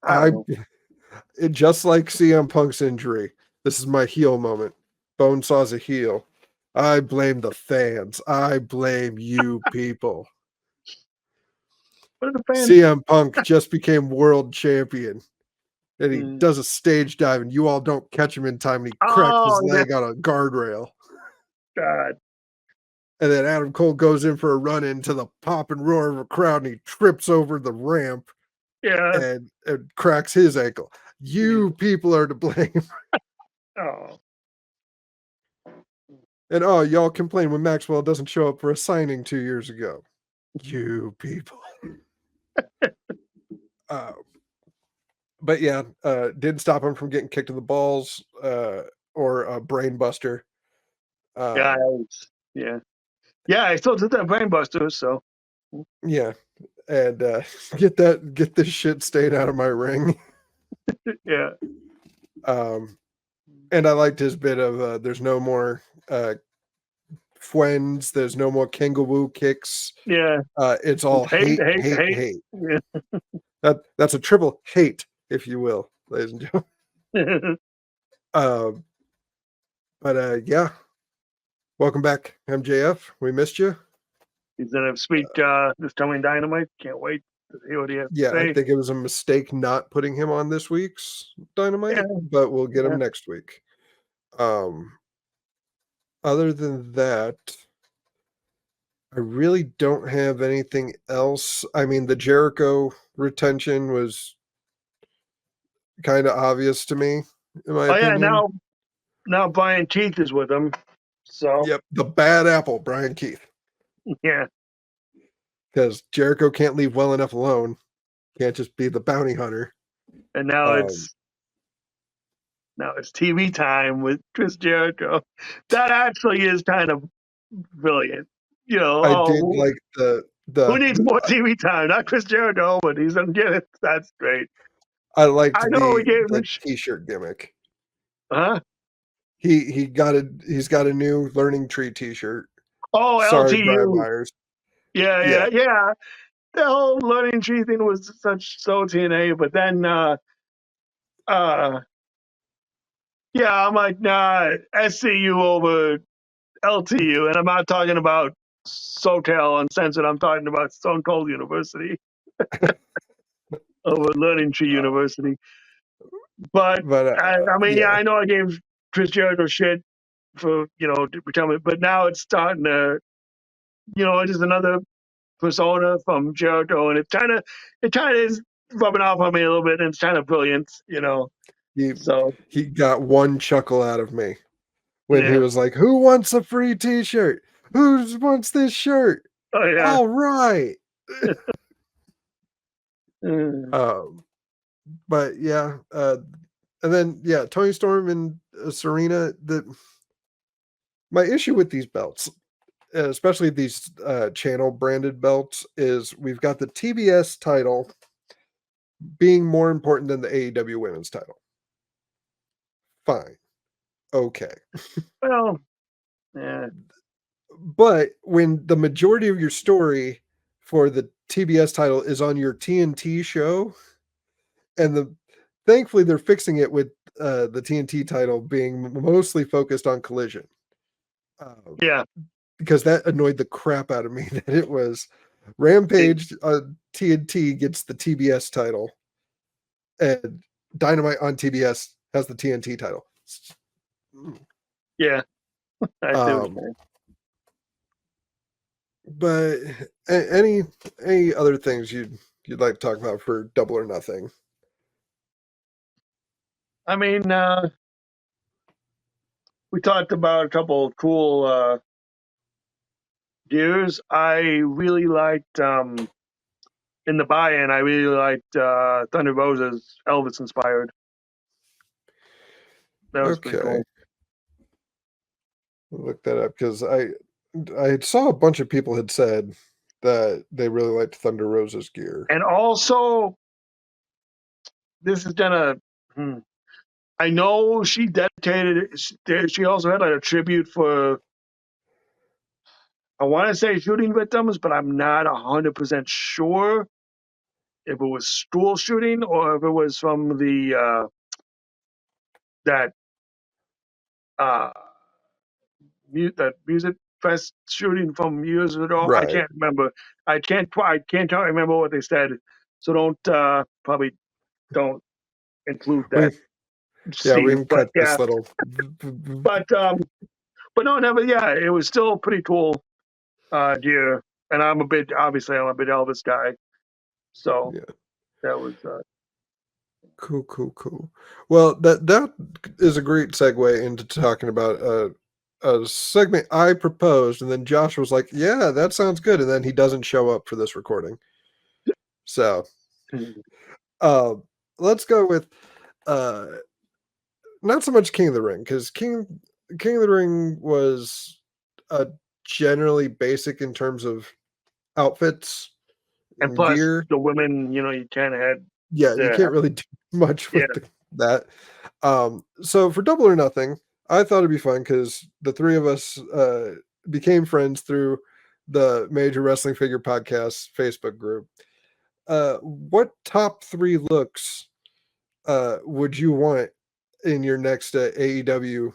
I I don't know. just like CM Punk's injury. This is my heel moment. Bonesaw's a heel. I blame the fans. I blame you people. What are the fans? CM Punk just became world champion, and he Mm. does a stage dive, and you all don't catch him in time, and he cracks his Oh, leg on a guardrail. God. And then Adam Cole goes in for a run into the pop and roar of a crowd, and he trips over the ramp Yeah. and cracks his ankle. You people are to blame. Oh. And oh, y'all complain when Maxwell doesn't show up for a signing 2 years ago. You people. uh, but yeah, didn't stop him from getting kicked in the balls or a brain buster. Yeah. Yeah. Yeah. I still did that brain buster. So. Yeah, and get this shit stayed out of my ring. Yeah. And I liked his bit of there's no more Fwens, there's no more kangaroo kicks. Yeah. It's all Hate. hate, Hate. hate, Hate. hate. Yeah. That's a triple hate, if you will, ladies and gentlemen. But yeah, welcome back, MJF. We missed you. He's gonna speak this coming Dynamite. Can't wait to hear what he has to Yeah, I say. think it was a mistake not putting him on this week's Dynamite, Yeah. but we'll get Yeah. him next week. Other than that, I really don't have anything else. I mean, the Jericho retention was kind of obvious to me, in my Oh yeah. opinion. Now Brian Keith is with him. So Yep, the bad apple, Brian Keith, yeah. because Jericho can't leave well enough alone. Can't just be the bounty hunter. And now Um, it's TV time with Chris Jericho. That actually is kind of brilliant. You know, I did like who needs more TV time? Not Chris Jericho, but he's gonna get it. That's great. I liked I know we gave him. the t-shirt gimmick. Huh? He's got a new Learning Tree t-shirt. Oh, Sorry, Brian LTU. Myers. Yeah, Yeah. yeah, yeah. The whole learning tree thing was so TNA, but then yeah, I'm like, nah, SCU over LTU, and I'm not talking about SoCal Uncensored. I'm talking about Stone Cold University over Learning Tree University. But But I mean, yeah, yeah, I know I gave Chris Jericho shit for becoming, but now it's starting to, just another persona from Jericho, and it kind of is rubbing off on me a little bit, and it's kind of brilliant, He So he got one chuckle out of me when he yeah, was like, "Who wants a free T-shirt? Who wants this shirt? oh yeah, All right." Mm. But yeah, and then yeah, Tony Storm and Serena. My issue with these belts, especially these channel branded belts, is we've got the TBS title being more important than the AEW Women's title. Fine, okay, Well, yeah, but when the majority of your story for the TBS title is on your TNT show, and thankfully they're fixing it with the TNT title being mostly focused on Collision. yeah, Because that annoyed the crap out of me that it was Rampage TNT gets the TBS title and Dynamite on TBS has the TNT title. yeah. I see what you're Um, saying. but any other things you'd like to talk about for Double or Nothing? I mean, we talked about a couple of cool gears. I really liked in the buy-in. I really liked Thunder Rosa's Elvis inspired. That was pretty Okay, cool. I'll look that up because I saw a bunch of people had said that they really liked Thunder Rosa's gear. And also, this is gonna. I know she dedicated. She also had like a tribute for. I want to say shooting victims, but I'm not 100% sure if it was school shooting or if it was from the that uh that music fest shooting from years ago. I Right. can't remember. I can't remember what they said. So don't probably don't include that, We Steve. can But cut this yeah, little. but um, but no, never. Yeah, it was still pretty cool gear. And I'm a bit Elvis guy, so Yeah. that was Cool. Well, that is a great segue into talking about a segment I proposed, and then Josh was like, "Yeah, that sounds good," and then he doesn't show up for this recording. So, uh, let's go with uh, not so much King of the Ring because King of the Ring was generally basic in terms of and outfits and plus gear. the women, you kind of had Yeah, you the can't really do much yeah with that. So for Double or Nothing, I thought it'd be fun because the three of us became friends through the Major Wrestling Figure Podcast Facebook group. What top three looks would you want in your next AEW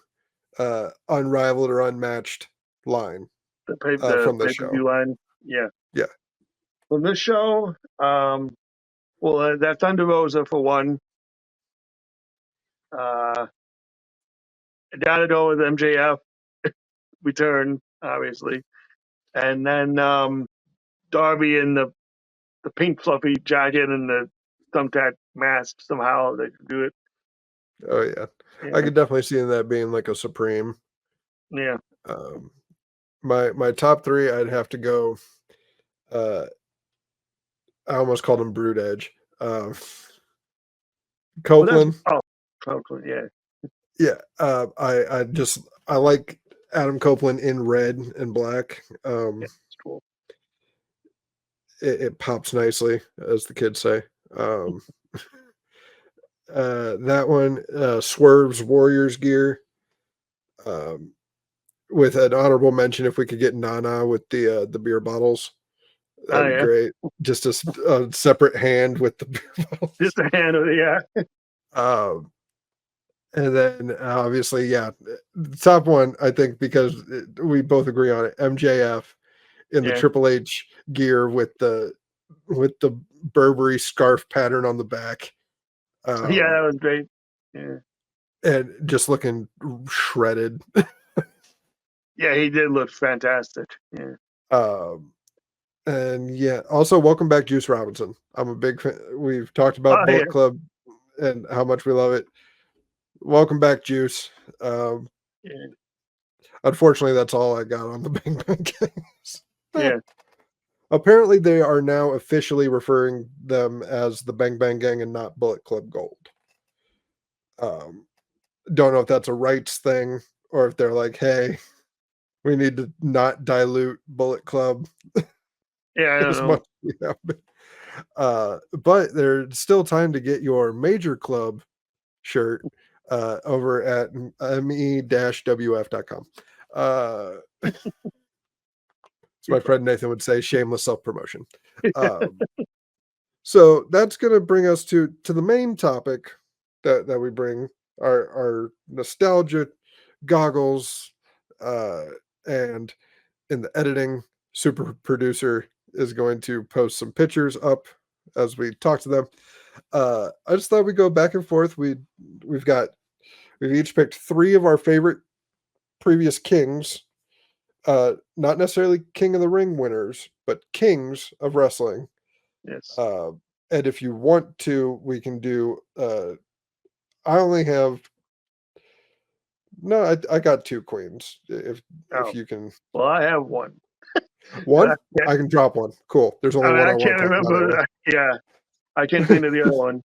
unrivaled or unmatched line the from the pay per show? view line. Yeah, Yeah, from this show, well, that's Thunder Rosa for one. Uh, gotta go with MJF return, obviously, and then Darby in the pink fluffy jacket and the thumbtack mask. Somehow they could do it. oh yeah, I Yeah, could definitely see that being like a Supreme. yeah. Um, my top three, I'd have to go. I almost called him Brood Edge. Well, that's Copeland, Copeland. Yeah, yeah. I like Adam Copeland in red and black. yeah, it's cool. It pops nicely, as the kids say. Um, that one, Swerve's Warriors gear. Um, with an honorable mention, if we could get Nana with the beer bottles, Oh that'd be yeah, great. Just a separate hand with the beer bottles. just a hand of yeah, Um, and then obviously, yeah, the top one, I think, because we both agree on it, MJF in the yeah, Triple H gear with the Burberry scarf pattern on the back. yeah. Um, That was great. Yeah, and just looking shredded. yeah. He did look fantastic. Yeah, Um, And yeah, also welcome back, Juice Robinson. I'm a big fan. We've talked about Oh, Bullet yeah. Club and how much we love it. Welcome back, Juice. Yeah. Unfortunately, that's all I got on the Bang Bang Gangs. Yeah. Apparently, they are now officially referring them as the Bang Bang Gang and not Bullet Club Gold. Don't know if that's a rights thing or if they're like, hey, we need to not dilute Bullet Club Yeah, I don't as know. much. Yeah. But there's still time to get your Major Club shirt over at me-wf.com. As my friend Nathan would say, shameless self-promotion. So that's going to bring us to the main topic that we bring, our nostalgia goggles, and in the editing, super producer is going to post some pictures up as we talk to them. I just thought we'd go back and forth. We've each picked 3 of our favorite previous kings, not necessarily King of the Ring winners, but kings of wrestling. Yes. And if you want to, we can do. I only have. No, I got 2 queens. If Oh, you can, well, I have one. But one, I can drop one. Cool. There's only one I I want can't to talk about remember. anyway. Yeah, I can't think of the other one.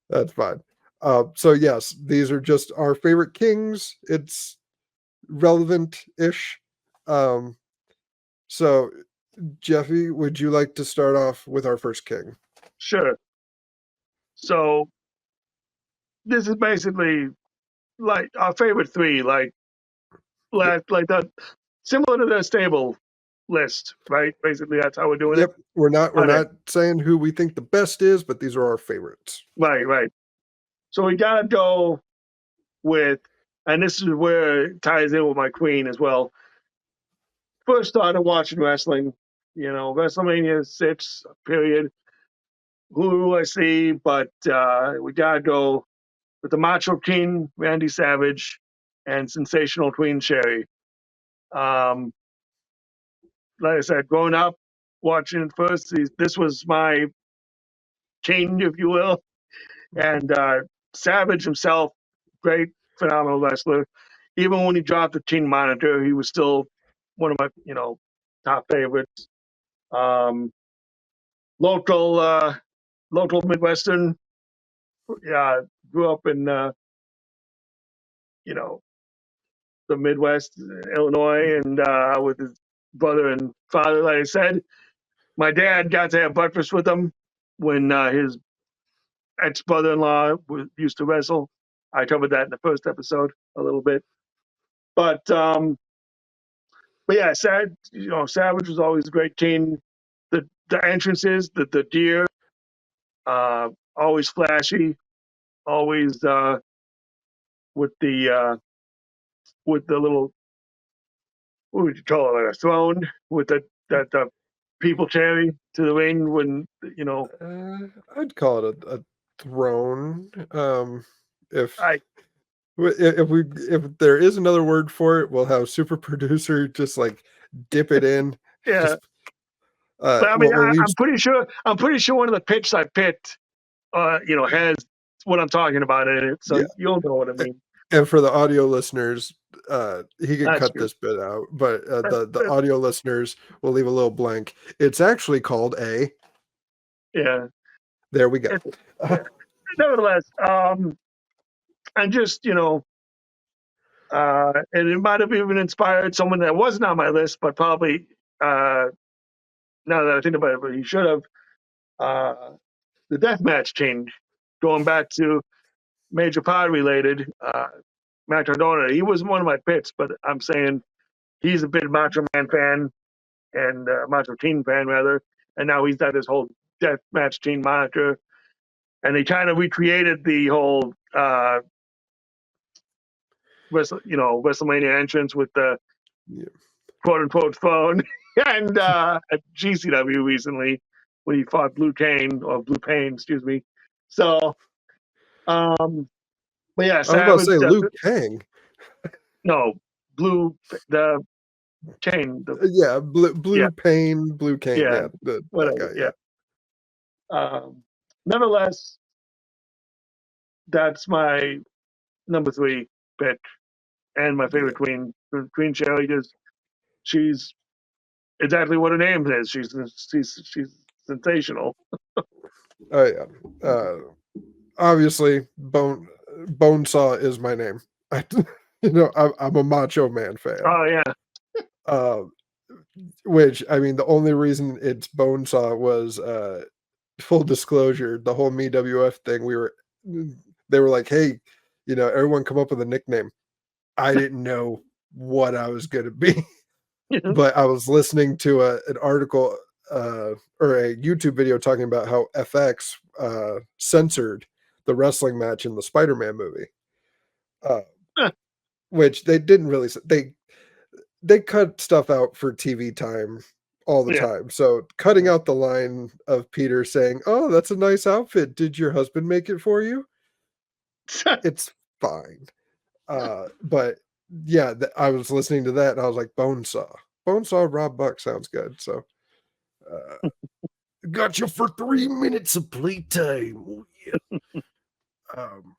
That's fine. So yes, these are just our favorite kings. It's relevant-ish. Um, so Jeffy, would you like to start off with our first king? Sure. So this is basically like our favorite 3, like that, similar to the stable list, right? Basically, that's how we're doing it. Yep. We're Okay. not saying who we think the best is, but these are our favorites. Right. So we gotta go with, and this is where it ties in with my queen as well. First started watching wrestling, WrestleMania 6 period. Who do I see? But we gotta go with the Macho King, Randy Savage, and Sensational Queen Sherry. Um, like I said, growing up watching it first, this was my king, if you will. And Savage himself, great, phenomenal wrestler. Even when he dropped the king monitor, he was still one of my, top favorites. Um, local, local Midwestern. Yeah, grew up in, you know, the Midwest, Illinois, and with his brother and father. Like I said, my dad got to have breakfast with him when his ex brother-in-law used to wrestle. I covered that in the first episode a little bit, but yeah, Savage was always a great king. The entrances, the deer, always flashy, always with the little, what would you call it, like a throne with the people carry to the ring when I'd call it a throne. If I if there is another word for it, we'll have super producer just like dip it in. yeah. Just But I mean, we'll leave. I'm pretty sure one of the picks I picked, has what I'm talking about in it. So Yeah, you'll know what I mean. and for the audio listeners, he could That's cut true. this bit out, but the audio listeners will leave a little blank. It's actually called a. Yeah. There we go. It, yeah. Nevertheless, and just and it might have even inspired someone that wasn't on my list, but probably now that I think about it, but he should have. The death match change, going back to Major Pod related, Matt Cardona. He was one of my picks, but I'm saying he's a big Macho Man fan and Macho Teen fan rather, and now he's got this whole death match team moniker, and he kind of recreated the whole WrestleMania entrance with the Yeah. quote unquote phone, and at GCW recently when he fought Blue Pain, excuse me. So, but yeah, I was about to Savage say Luke definitely Kang. no Blue the Kane. Yeah, Blue Yeah. Pain, Blue Cane. Yeah, Yeah, that whatever. guy. Yeah. Yeah. Nevertheless, that's my number 3 pick and my favorite queen, Queen Sherry. Just she's exactly what her name is. She's sensational. Oh yeah. Obviously, Bonesaw is my name. I'm a Macho Man fan. Oh yeah, Uh, which I mean, the only reason it's Bonesaw was full disclosure. The whole Me WF thing. They were like, hey, everyone come up with a nickname. I didn't know what I was gonna be. But I was listening to an article or a YouTube video talking about how FX censored the wrestling match in the Spider-Man movie, uh, which they didn't really. They cut stuff out for TV time all the yeah. time. So cutting out the line of Peter saying, "Oh, that's a nice outfit. Did your husband make it for you?" It's fine. But yeah, I was listening to that and I was like, Bonesaw Rob Buck sounds good. So got you for 3 minutes of playtime. Oh, yeah. Um,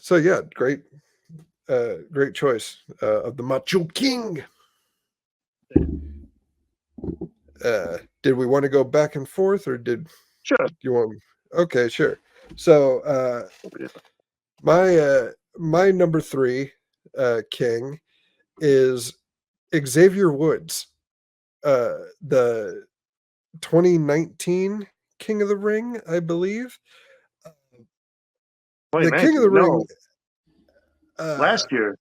so yeah, great choice of the Macho King. Did we want to go back and forth, or did Sure. you want? Okay, sure. So my number 3 king is Xavier Woods, the 2019 King of the Ring, I believe. The King of the Ring. No, last year,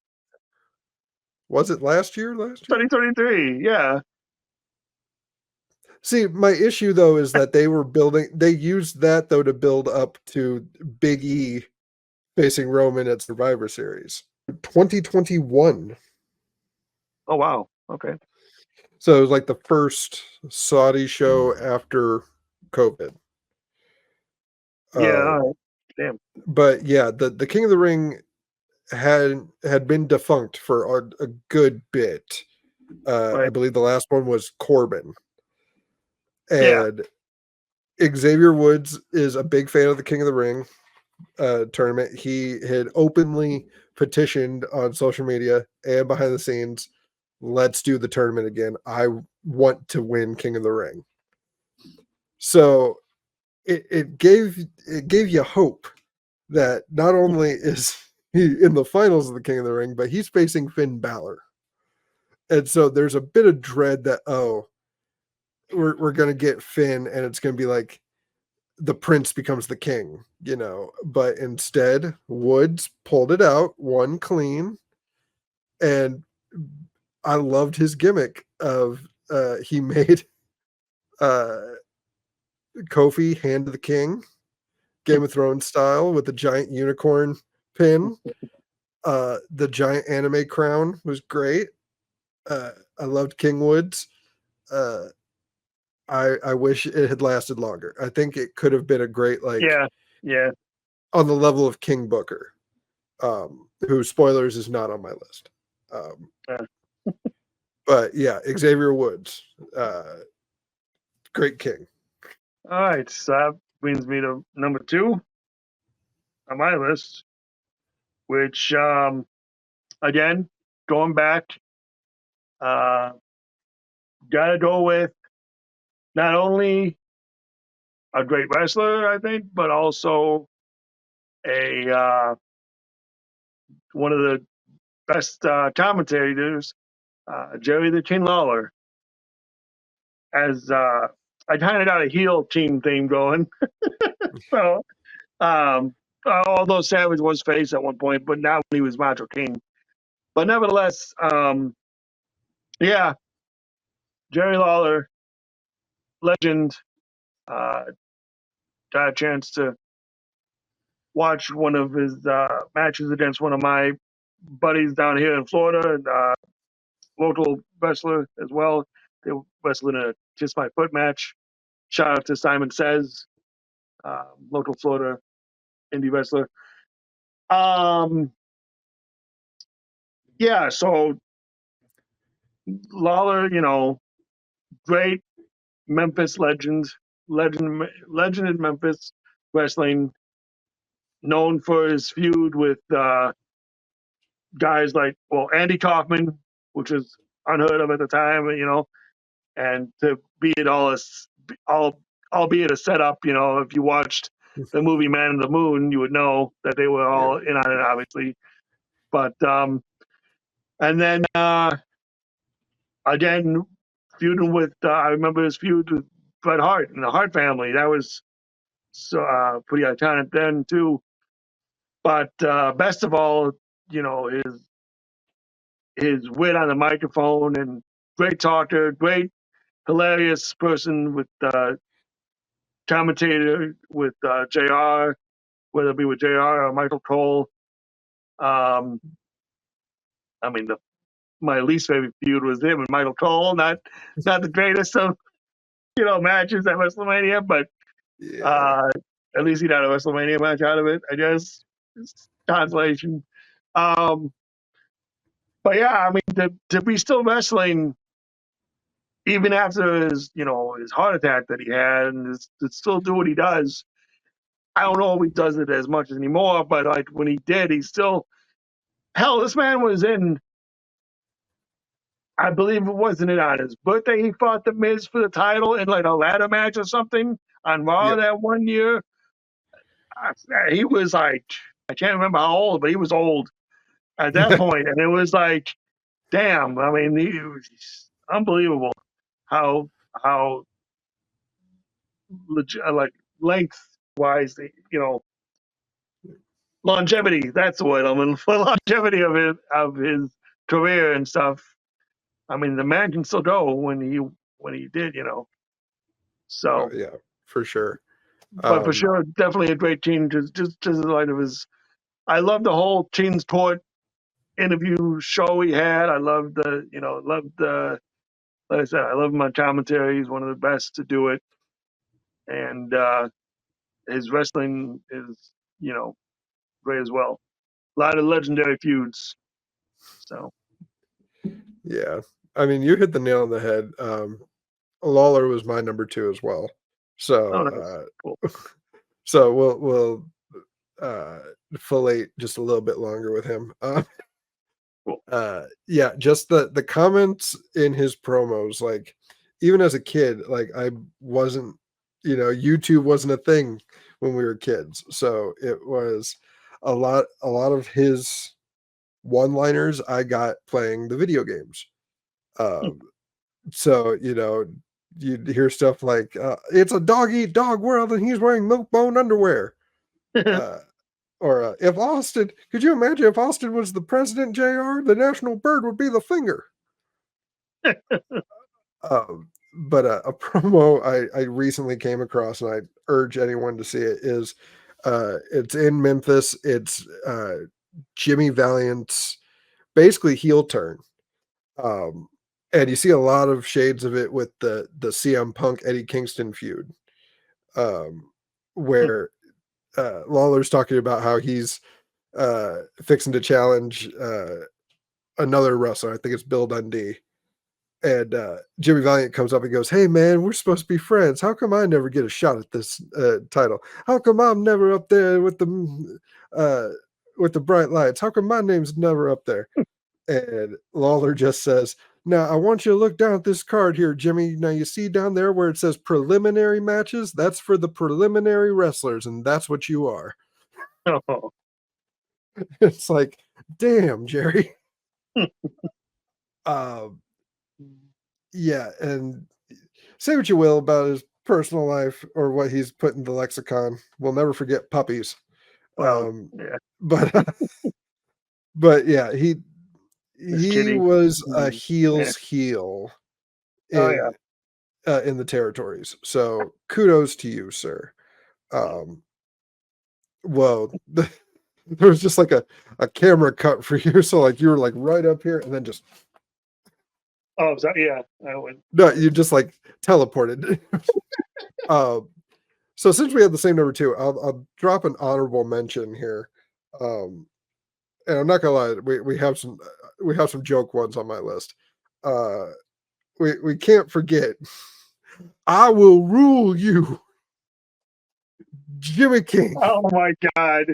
Was it last year? 2023. Yeah. See, my issue though is that they used that though to build up to Big E facing Roman at Survivor Series 2021. Oh wow. Okay. So it was like the first Saudi show after COVID. Yeah. Uh, All right. Damn. but yeah, the King of the Ring had been defunct for a good bit. I Right. believe the last one was Corbin. Yeah. And Xavier Woods is a big fan of the King of the Ring tournament. He had openly petitioned on social media and behind the scenes, let's do the tournament again. I want to win King of the Ring. So it gave you hope that not only is he in the finals of the King of the Ring, but he's facing Finn Balor. And so there's a bit of dread that, we're gonna get Finn and it's gonna be like the prince becomes the king, but instead Woods pulled it out, won clean, and I loved his gimmick of he made uh Kofi hand to the king, Game of Thrones style, with the giant unicorn pin. The giant anime crown was great. I loved King Woods. uh I wish it had lasted longer. I think it could have been a great, like, Yeah. Yeah. on the level of King Booker, who, spoilers, is not on my list. Um, Yeah. but yeah, Xavier Woods, great king. All right. So that brings me to number 2 on my list, which again, going back, uh, gotta go with not only a great wrestler, I think, but also a one of the best commentators, Jerry the King Lawler. As I kind of got a heel team theme going, so although Savage was face at one point, but now he was Macho King. But nevertheless, yeah, Jerry Lawler, legend. Uh, got a chance to watch one of his matches against one of my buddies down here in Florida, local wrestler as well. They were wrestling a Kiss My Foot match. Shout out to Simon Says, local Florida indie wrestler. Yeah, so Lawler, great Memphis legend in Memphis wrestling, known for his feud with guys like, well, Andy Kaufman, which was unheard of at the time, and to be it all, albeit a setup, if you watched the movie Man in the Moon, you would know that they were Yeah. all in on it, obviously. But and then again, feuding with, I remember his feud with Bret Hart and the Hart family. That was pretty iconic then too. But best of all, his wit on the microphone and great talker, great hilarious person with commentator with JR, whether it be with JR or Michael Cole. Um, I mean, my least favorite feud was him and Michael Cole. Not the greatest of matches at WrestleMania, but Yeah. at least he got a WrestleMania match out of it. I guess it's consolation. Um, but yeah, I mean, to be still wrestling even after his heart attack that he had, and to still do what he does. I don't know if he does it as much anymore, but like when he did, he still, hell, this man was in, I believe it wasn't it on his birthday. He fought the Miz for the title in like a ladder match or something on Raw Yep. that one year. He was like, I can't remember how old, but he was old at that point, and it was like, damn. I mean, he was unbelievable how like lengthwise, longevity. That's the word. I mean, for longevity of his career and stuff. I mean, the man can still go when he did, Oh, So, yeah, for sure. but for sure, definitely a great team. Just in light of his, I love the whole Team Sport interview show he had. I loved like I said, I love him on commentary. He's one of the best to do it, and his wrestling is, great as well. A lot of legendary feuds. So, Yeah. I mean, you hit the nail on the head. Lawler was my number 2 as well. oh, So, nice. Cool. so we'll uh fillet just a little bit longer with him. Cool. Yeah, just the comments in his promos, like even as a kid, like I wasn't, YouTube wasn't a thing when we were kids. So it was a lot of his one-liners I got playing the video games. Um, so you'd hear stuff like it's a dog eat dog world and he's wearing milk bone underwear. Uh, or if Austin, could you imagine if Austin was the president, JR, the national bird would be the finger. But a promo I recently came across, and I urge anyone to see it, is it's in Memphis. It's Jimmy Valiant's basically heel turn. And you see a lot of shades of it with the CM Punk Eddie Kingston feud, where Lawler's talking about how he's fixing to challenge another wrestler. I think it's Bill Dundee. And Jimmy Valiant comes up and goes, "Hey man, we're supposed to be friends. How come I never get a shot at this title? How come I'm never up there with the bright lights? How come my name's never up there?" And Lawler just says, "Now I want you to look down at this card here, Jimmy. Now you see down there where it says preliminary matches? That's for the preliminary wrestlers, and that's what you are." Oh. It's like, damn, Jerry. Um, yeah, and say what you will about his personal life or what he's put in the lexicon. We'll never forget puppies. Well, yeah, But but yeah, this he kitty. was a Yeah. heel's heel Oh yeah. in the territories. So kudos to you, sir. Well, there was just like a camera cut for you, so like you were like right up here, and then just Oh, yeah. I would. no, you just like teleported. So since we had the same number 2, I'll drop an honorable mention here. And I'm not gonna lie, we have some joke ones on my list. we can't forget. I will rule you, Jimmy King Oh my God.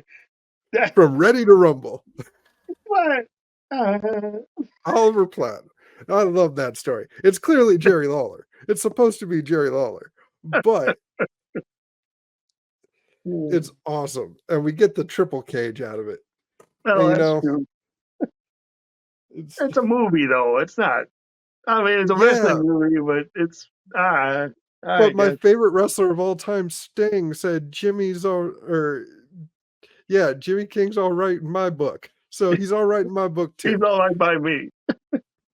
That, from Ready to Rumble. what? Oliver Platt. I love that story. It's clearly Jerry Lawler. It's supposed to be Jerry Lawler, but it's awesome. And we get the triple cage out of it. Well, And that's true. it's It's a movie, though. It's not. I mean, it's a yeah. wrestling movie, but it's I But my guess. favorite wrestler of all time, Sting, said Jimmy King's all right in my book. So he's all right in my book He's too. all right by me.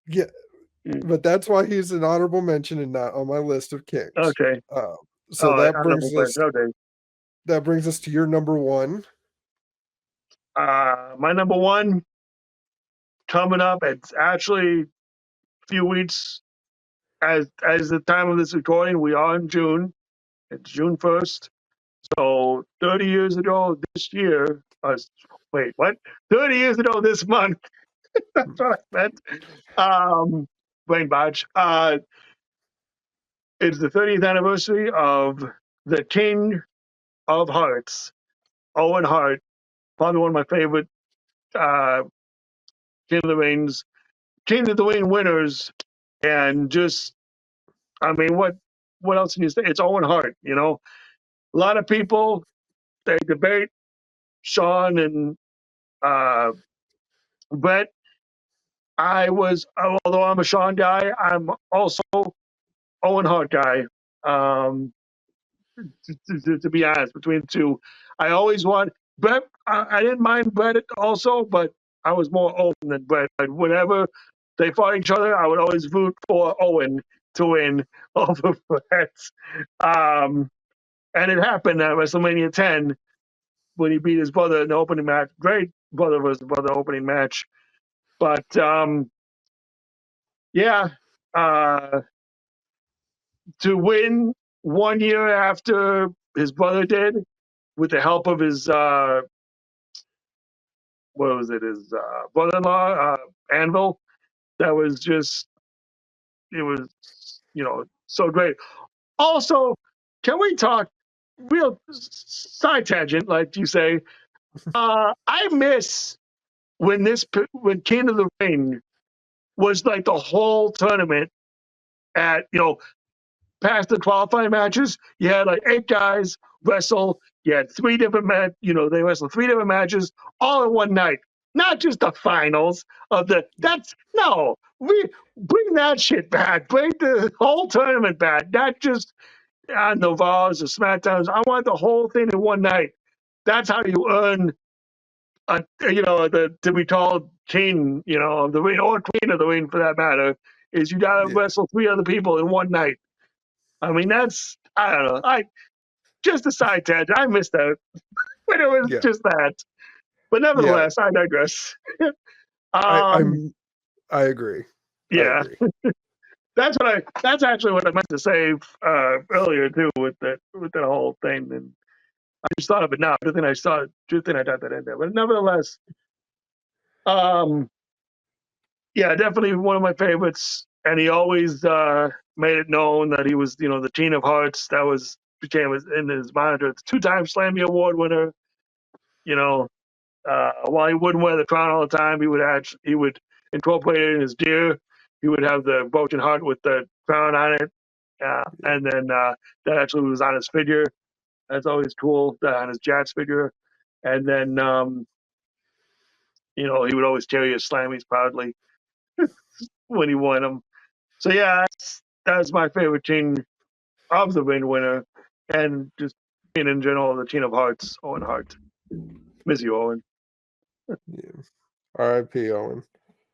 Yeah, but that's why he's an honorable mention and not on my list of kings. Okay. So All right. that Honorable brings us mention. Okay. to your number one. My number one coming up. It's actually a few weeks as the time of this recording. We are in June. It's June 1st. So 30 years ago this year. Wait, what? 30 years ago this month. That's what I meant. Brain botch. It's the 30th anniversary of the King of Hearts, Owen Hart, probably one of my favorite uh, King of the Rings, King of the Ring winners, and just, I mean, what else can you say? It's Owen Hart, you know. A lot of people they debate Sean and uh, Brett. Although I'm a Sean guy, I'm also Owen Hart guy. Um, to be honest, between the two, I always want Brett. I didn't mind Brett also, but I was more Owen than Brett. But whenever they fought each other, I would always root for Owen to win over Brett. Um, and it happened at WrestleMania 10 when he beat his brother in the opening match. Great brother versus brother opening match. But yeah, uh, to win 1 year after his brother did, with the help of his what was it, his brother-in-law, Anvil. That was just, it was, so great. Also, can we talk real side tangent, like you say? I miss when King of the Ring was like the whole tournament at, past the qualifying matches, you had like 8 guys wrestle. You had 3 different they wrestled 3 different matches all in one night. Not just the finals of that's no. We bring that shit back. Bring the whole tournament back. Not just on the Raws or SmackDowns. I want the whole thing in one night. That's how you earn to be called king, of the ring, or queen of the ring for that matter, is you gotta Yeah. wrestle 3 other people in one night. I mean, I don't know. Just a side tangent. I missed that when it was Yeah. just that. But Yeah. nevertheless, I digress. I um, I'm I agree. I yeah, agree. that's actually what I meant to say earlier too with that whole thing. And I just thought of it now. Good thing I got that in there. But nevertheless, um, yeah, definitely one of my favorites. And he always made it known that he was, the King of Hearts. That became in his monitor. It's 2-time Slammy Award winner. You know, while he wouldn't wear the crown all the time, he would incorporate it in his gear. He would have the broken heart with the crown on it, Yeah. and then that actually was on his figure. That's always cool, on his Jats figure. And then he would always carry his Slammies proudly when he won them. So yeah, that's my favorite King of the Ring winner, and just being in general the King of Hearts, Owen Hart. Miss you, Owen. Yeah. R.I.P. Owen.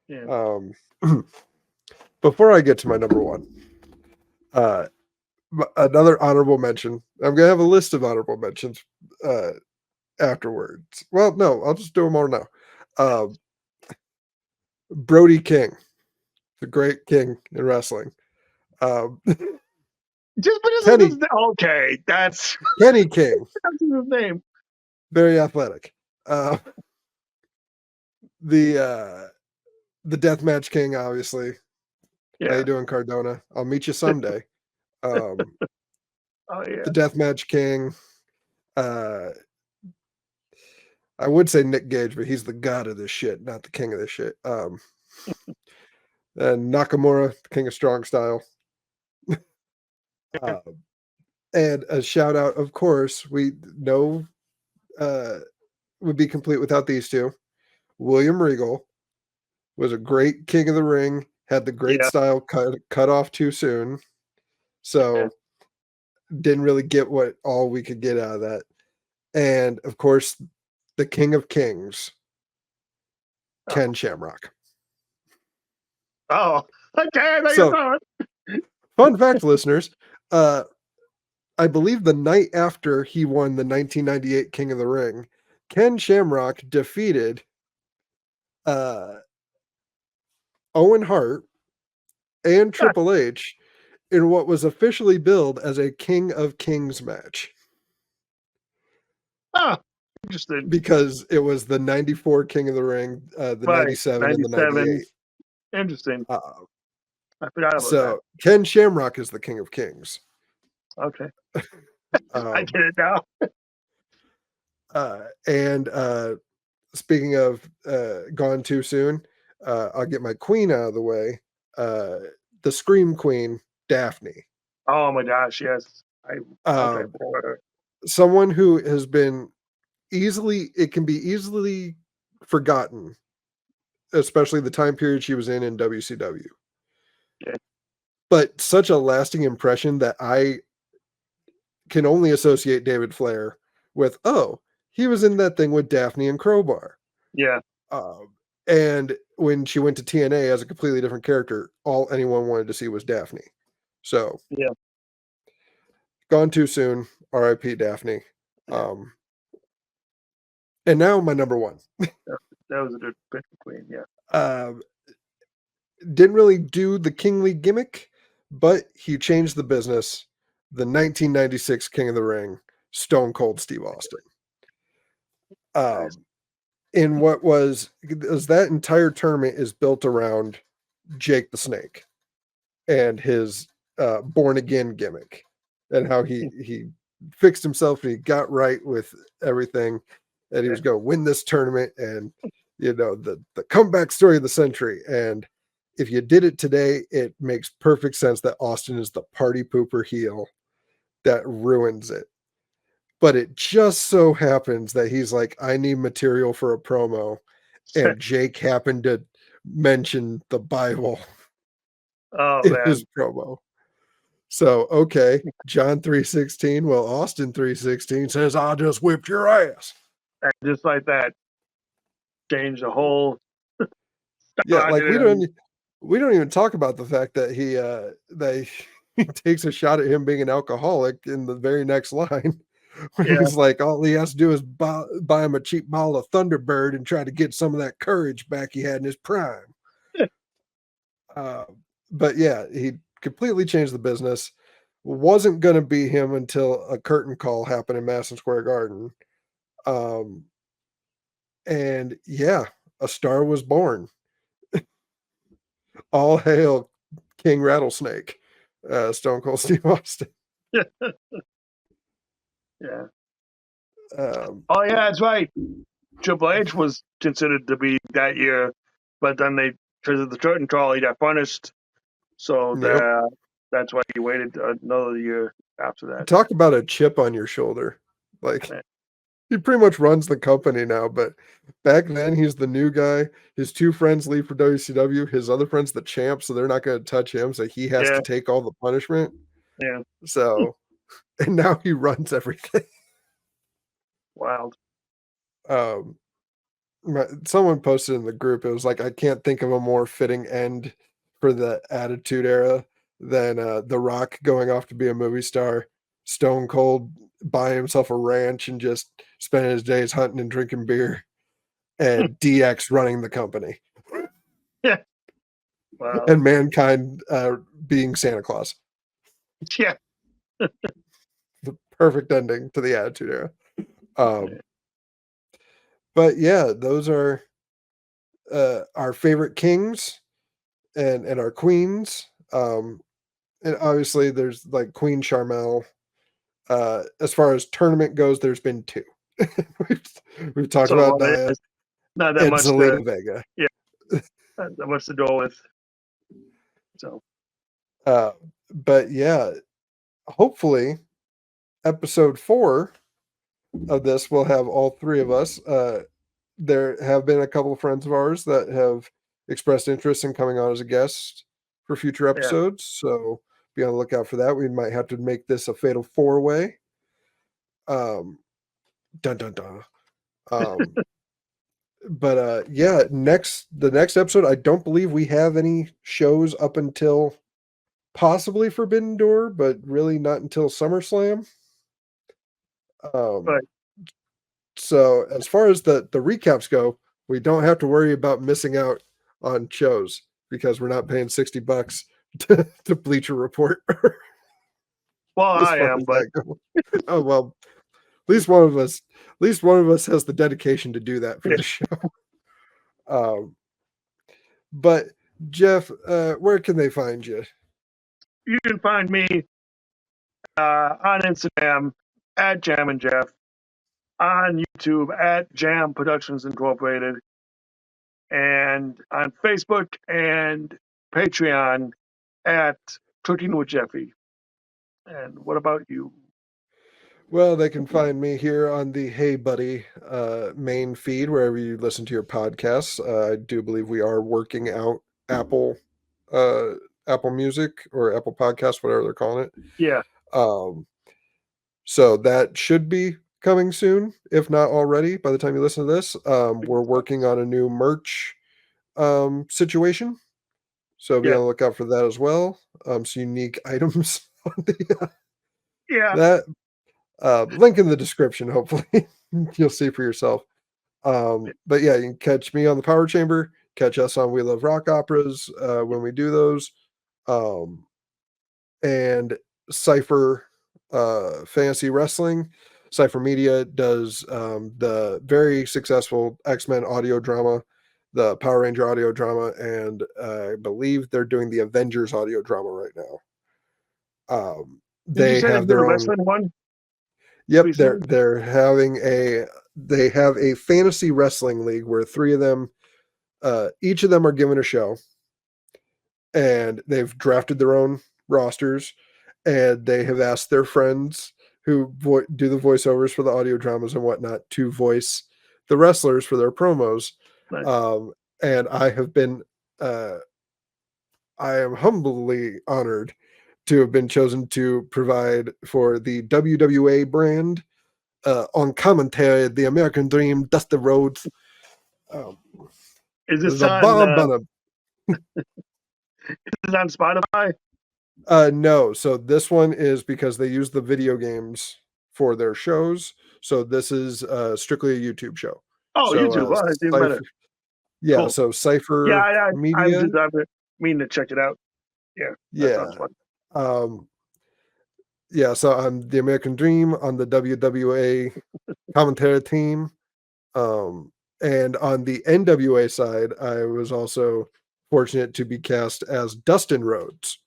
Yeah. Before I get to my number one, uh, another honorable mention. I'm gonna have a list of honorable mentions afterwards. Well, no, I'll just do them all now. Brody King, the great king in wrestling. Um, Just but Kenny okay, that's Kenny King, that's his name. very athletic. The Deathmatch King, obviously. How Yeah. you doing, Cardona? I'll meet you someday. Um, Oh yeah. the Deathmatch King. Uh, I would say Nick Gage, but he's the god of this shit, not the king of this shit. And Nakamura, the king of strong style. Uh, and a shout out, of course, we know would be complete without these two. William Regal was a great king of the ring, had the great Yeah. style cut off too soon. Yeah. So didn't really get what all we could get out of that. And of course, the king of kings, Ken Shamrock. Oh, okay. There you So go. fun fact, listeners, I believe the night after he won the 1998 King of the Ring, Ken Shamrock defeated Owen Hart and Triple H in what was officially billed as a King of Kings match. Oh, interesting. Because it was the 94 King of the Ring, the Right. 97 and the 97. 98. Interesting. Uh, I forgot about so Ken Shamrock is the King of Kings. that. Okay. I Um, get it now. and speaking of gone too soon, I'll get my queen out of the way. The Scream Queen, Daphne. Oh my gosh, yes. I felt that for her. Someone who has been it can be easily forgotten, especially the time period she was in WCW. Yeah. But such a lasting impression that I can only associate David Flair with, oh, he was in that thing with Daphne and Crowbar. Yeah. And when she went to TNA as a completely different character, all anyone wanted to see was Daphne. So, Yeah. gone too soon. R.I.P. Daphne. And now my number one. That was a good pick for Queen. Yeah. Didn't really do the kingly gimmick, but he changed the business. The 1996 King of the Ring, Stone Cold Steve Austin. Nice. In what was that entire tournament is built around Jake the Snake and his born again gimmick and how he fixed himself and he got right with everything and he was going to win this tournament and the comeback story of the century. And if you did it today, it makes perfect sense that Austin is the party pooper heel that ruins it. But it just so happens that he's like, I need material for a promo. And Jake happened to mention the Bible Oh in man. his promo. So, okay, John 3:16. Well, Austin 3:16 says, I just whipped your ass. And just like that, changed the whole. Yeah, like we don't even talk about the fact that he takes a shot at him being an alcoholic in the very next line. Where Yeah. he's like, all he has to do is buy him a cheap bottle of Thunderbird and try to get some of that courage back he had in his prime. But yeah, he completely changed the business. Wasn't going to be him until a curtain call happened in Madison Square Garden. And yeah, a star was born. All hail King Rattlesnake, Stone Cold Steve Austin. Yeah. Um, Oh yeah, that's right. Triple H was considered to be that year, but then because of the curtain call, he got punished. So yep. that's why he waited another year after that. Talk about a chip on your shoulder. Like, Man. he pretty much runs the company now, but back then he's the new guy. His two friends leave for WCW. His other friend's the champ, so they're not going to touch him. So he has Yeah. to take all the punishment. Yeah. So, and now he runs everything. Wild. Someone posted in the group, it was like, I can't think of a more fitting end for the Attitude Era than The Rock going off to be a movie star, Stone Cold buying himself a ranch and just spending his days hunting and drinking beer, and DX running the company. Yeah. Wow. And Mankind being Santa Claus. Yeah. The perfect ending to the Attitude Era. But yeah, those are our favorite kings. and our queens. And obviously there's like Queen Charmel. As far as tournament goes, there's been 2. we've talked So about Nia it's not that and much Zelina Vega. not that much to go with. So But yeah, hopefully episode 4 of this will have all 3 of us. There have been a couple of friends of ours that have expressed interest in coming on as a guest for future yeah. episodes. So be on the lookout for that. We might have to make this a fatal 4-way. Dun dun dun. But yeah, the next episode, I don't believe we have any shows up until possibly Forbidden Door, but really not until SummerSlam. Right. So as far as the recaps go, we don't have to worry about missing out on shows because we're not paying $60 to Bleacher Report. Well, As I far am, as but that goes. Oh well, at least one of us has the dedication to do that for the show. But Jeff, where can they find you? you can find me on Instagram at Jam and Jeff, on YouTube at Jam Productions Incorporated, and on Facebook and Patreon at Cooking with Jeffy. And what about you? Well, they can find me here on the Hey Buddy main feed, wherever you listen to your podcasts. I do believe we are working out Apple Music or Apple Podcasts, whatever they're calling it. Yeah. So that should be coming soon, if not already, by the time you listen to this. We're working on a new merch situation. So be on the lookout for that as well. Some unique items on the that link in the description, hopefully. You'll see for yourself. But yeah, you can catch me on the Power Chamber, catch us on We Love Rock Operas when we do those. And Cypher Fantasy Wrestling. Cypher Media does the very successful X-Men audio drama, the Power Ranger audio drama, and I believe they're doing the Avengers audio drama right now. They have their own wrestling one. Yep, they have a fantasy wrestling league where 3 of them, each of them are given a show, and they've drafted their own rosters, and they have asked their friends who do the voiceovers for the audio dramas and whatnot to voice the wrestlers for their promos. Nice. And I have been, I am humbly honored to have been chosen to provide for the WWA brand on commentary, the American Dream, Dusty Rhodes. Is this a bomb on is this on Spotify? No, so this one is because they use the video games for their shows. So this is strictly a YouTube show. Oh, so, YouTube. Oh, it's even better. Yeah, Cool. so Cypher Media. I'm meaning to check it out. Yeah. That sounds fun. Yeah, so I'm the American Dream on the WWA commentary team. And on the NWA side, I was also fortunate to be cast as Dustin Rhodes.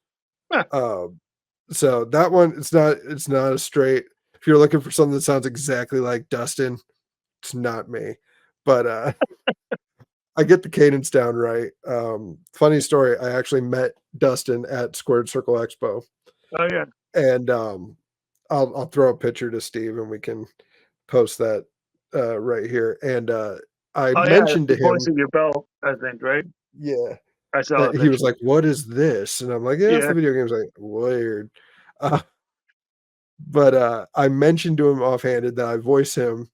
So that one, it's not a straight. If you're looking for something that sounds exactly like Dustin, it's not me. But I get the cadence down right. Funny story, I actually met Dustin at Squared Circle Expo. Oh yeah. And I'll throw a picture to Steve and we can post that right here. And I mentioned to him voicing your belt, I think, right? Yeah. I saw He was like, "What is this?" And I'm like, "Yeah, it's the video games." Like, weird. But I mentioned to him offhanded that I voice him.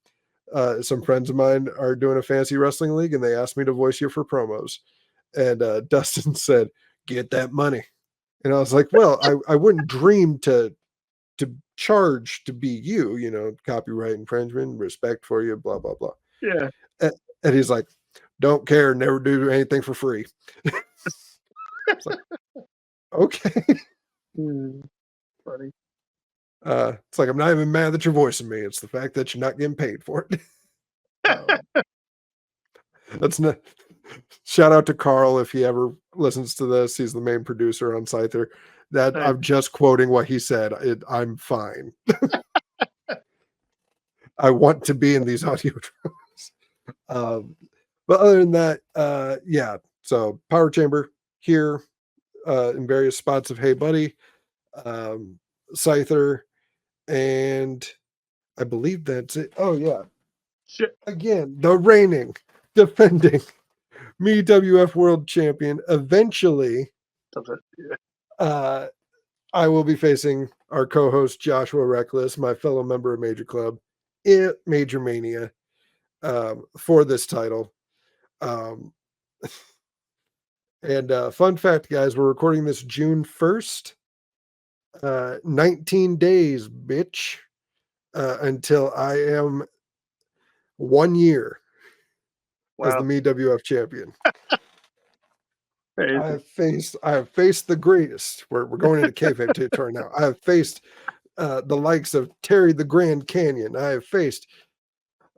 Some friends of mine are doing a fantasy wrestling league, and they asked me to voice you for promos. And Dustin said, "Get that money." And I was like, "Well, I wouldn't dream to charge to be you, copyright infringement, respect for you, blah blah blah." Yeah. And he's like, "Don't care, never do anything for free." It's like, okay. Funny. It's like, I'm not even mad that you're voicing me. It's the fact that you're not getting paid for it. That's not. Shout out to Carl if he ever listens to this. He's the main producer on Scyther. That Right. I'm just quoting what he said. I'm fine. I want to be in these audio dramas. But other than that, yeah. So Power Chamber here in various spots of Hey Buddy, Scyther, and I believe that's it. Oh yeah. Shit. Again, the reigning, defending WF World Champion. Eventually, Yeah. I will be facing our co-host Joshua Reckless, my fellow member of Major Club, in Major Mania, for this title. And fun fact, guys, we're recording this June 1st. 19 days, bitch, until I am 1 year as the Wow. WF champion. Crazy. I have faced the greatest. We're going into kayfabe territory now. I have faced the likes of Terry the Grand Canyon. I have faced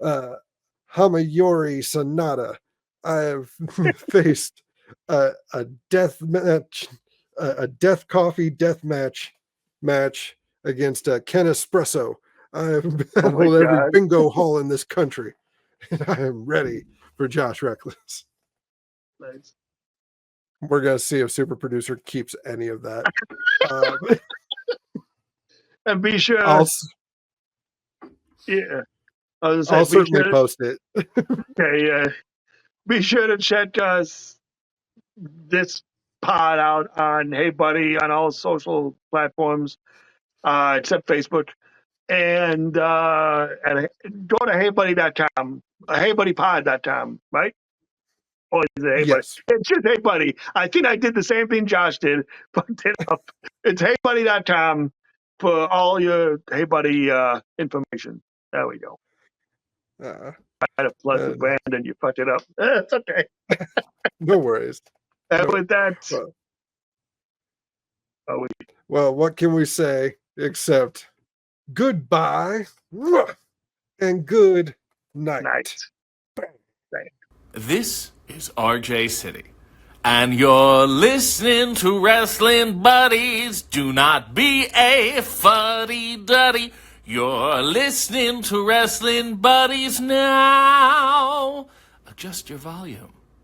Hamayori Sonata. I have faced a death match, a death coffee death match against Ken Espresso. I have battled every God. bingo hall in this country, and I am ready for Josh Reckless. Nice. We're gonna see if Super Producer keeps any of that. And be sure. Yeah. I was I'll gonna say, certainly post it. Okay. Be sure to check this pod out on Hey Buddy on all social platforms, except Facebook. And go to heybuddy.com, heybuddypod.com, right? Or is it Hey Buddy? Yes. It's just Hey Buddy. I think I did the same thing Josh did, but it's heybuddy.com for all your Hey Buddy information. There we go. I had a plug with Brandon. You fucked it up. It's okay. No worries. And with that, well, what can we say except goodbye and good night. This is RJ City, and you're listening to Wrestling Buddies. Do not be a fuddy-duddy. You're listening to Wrestling Buddies now. Adjust your volume.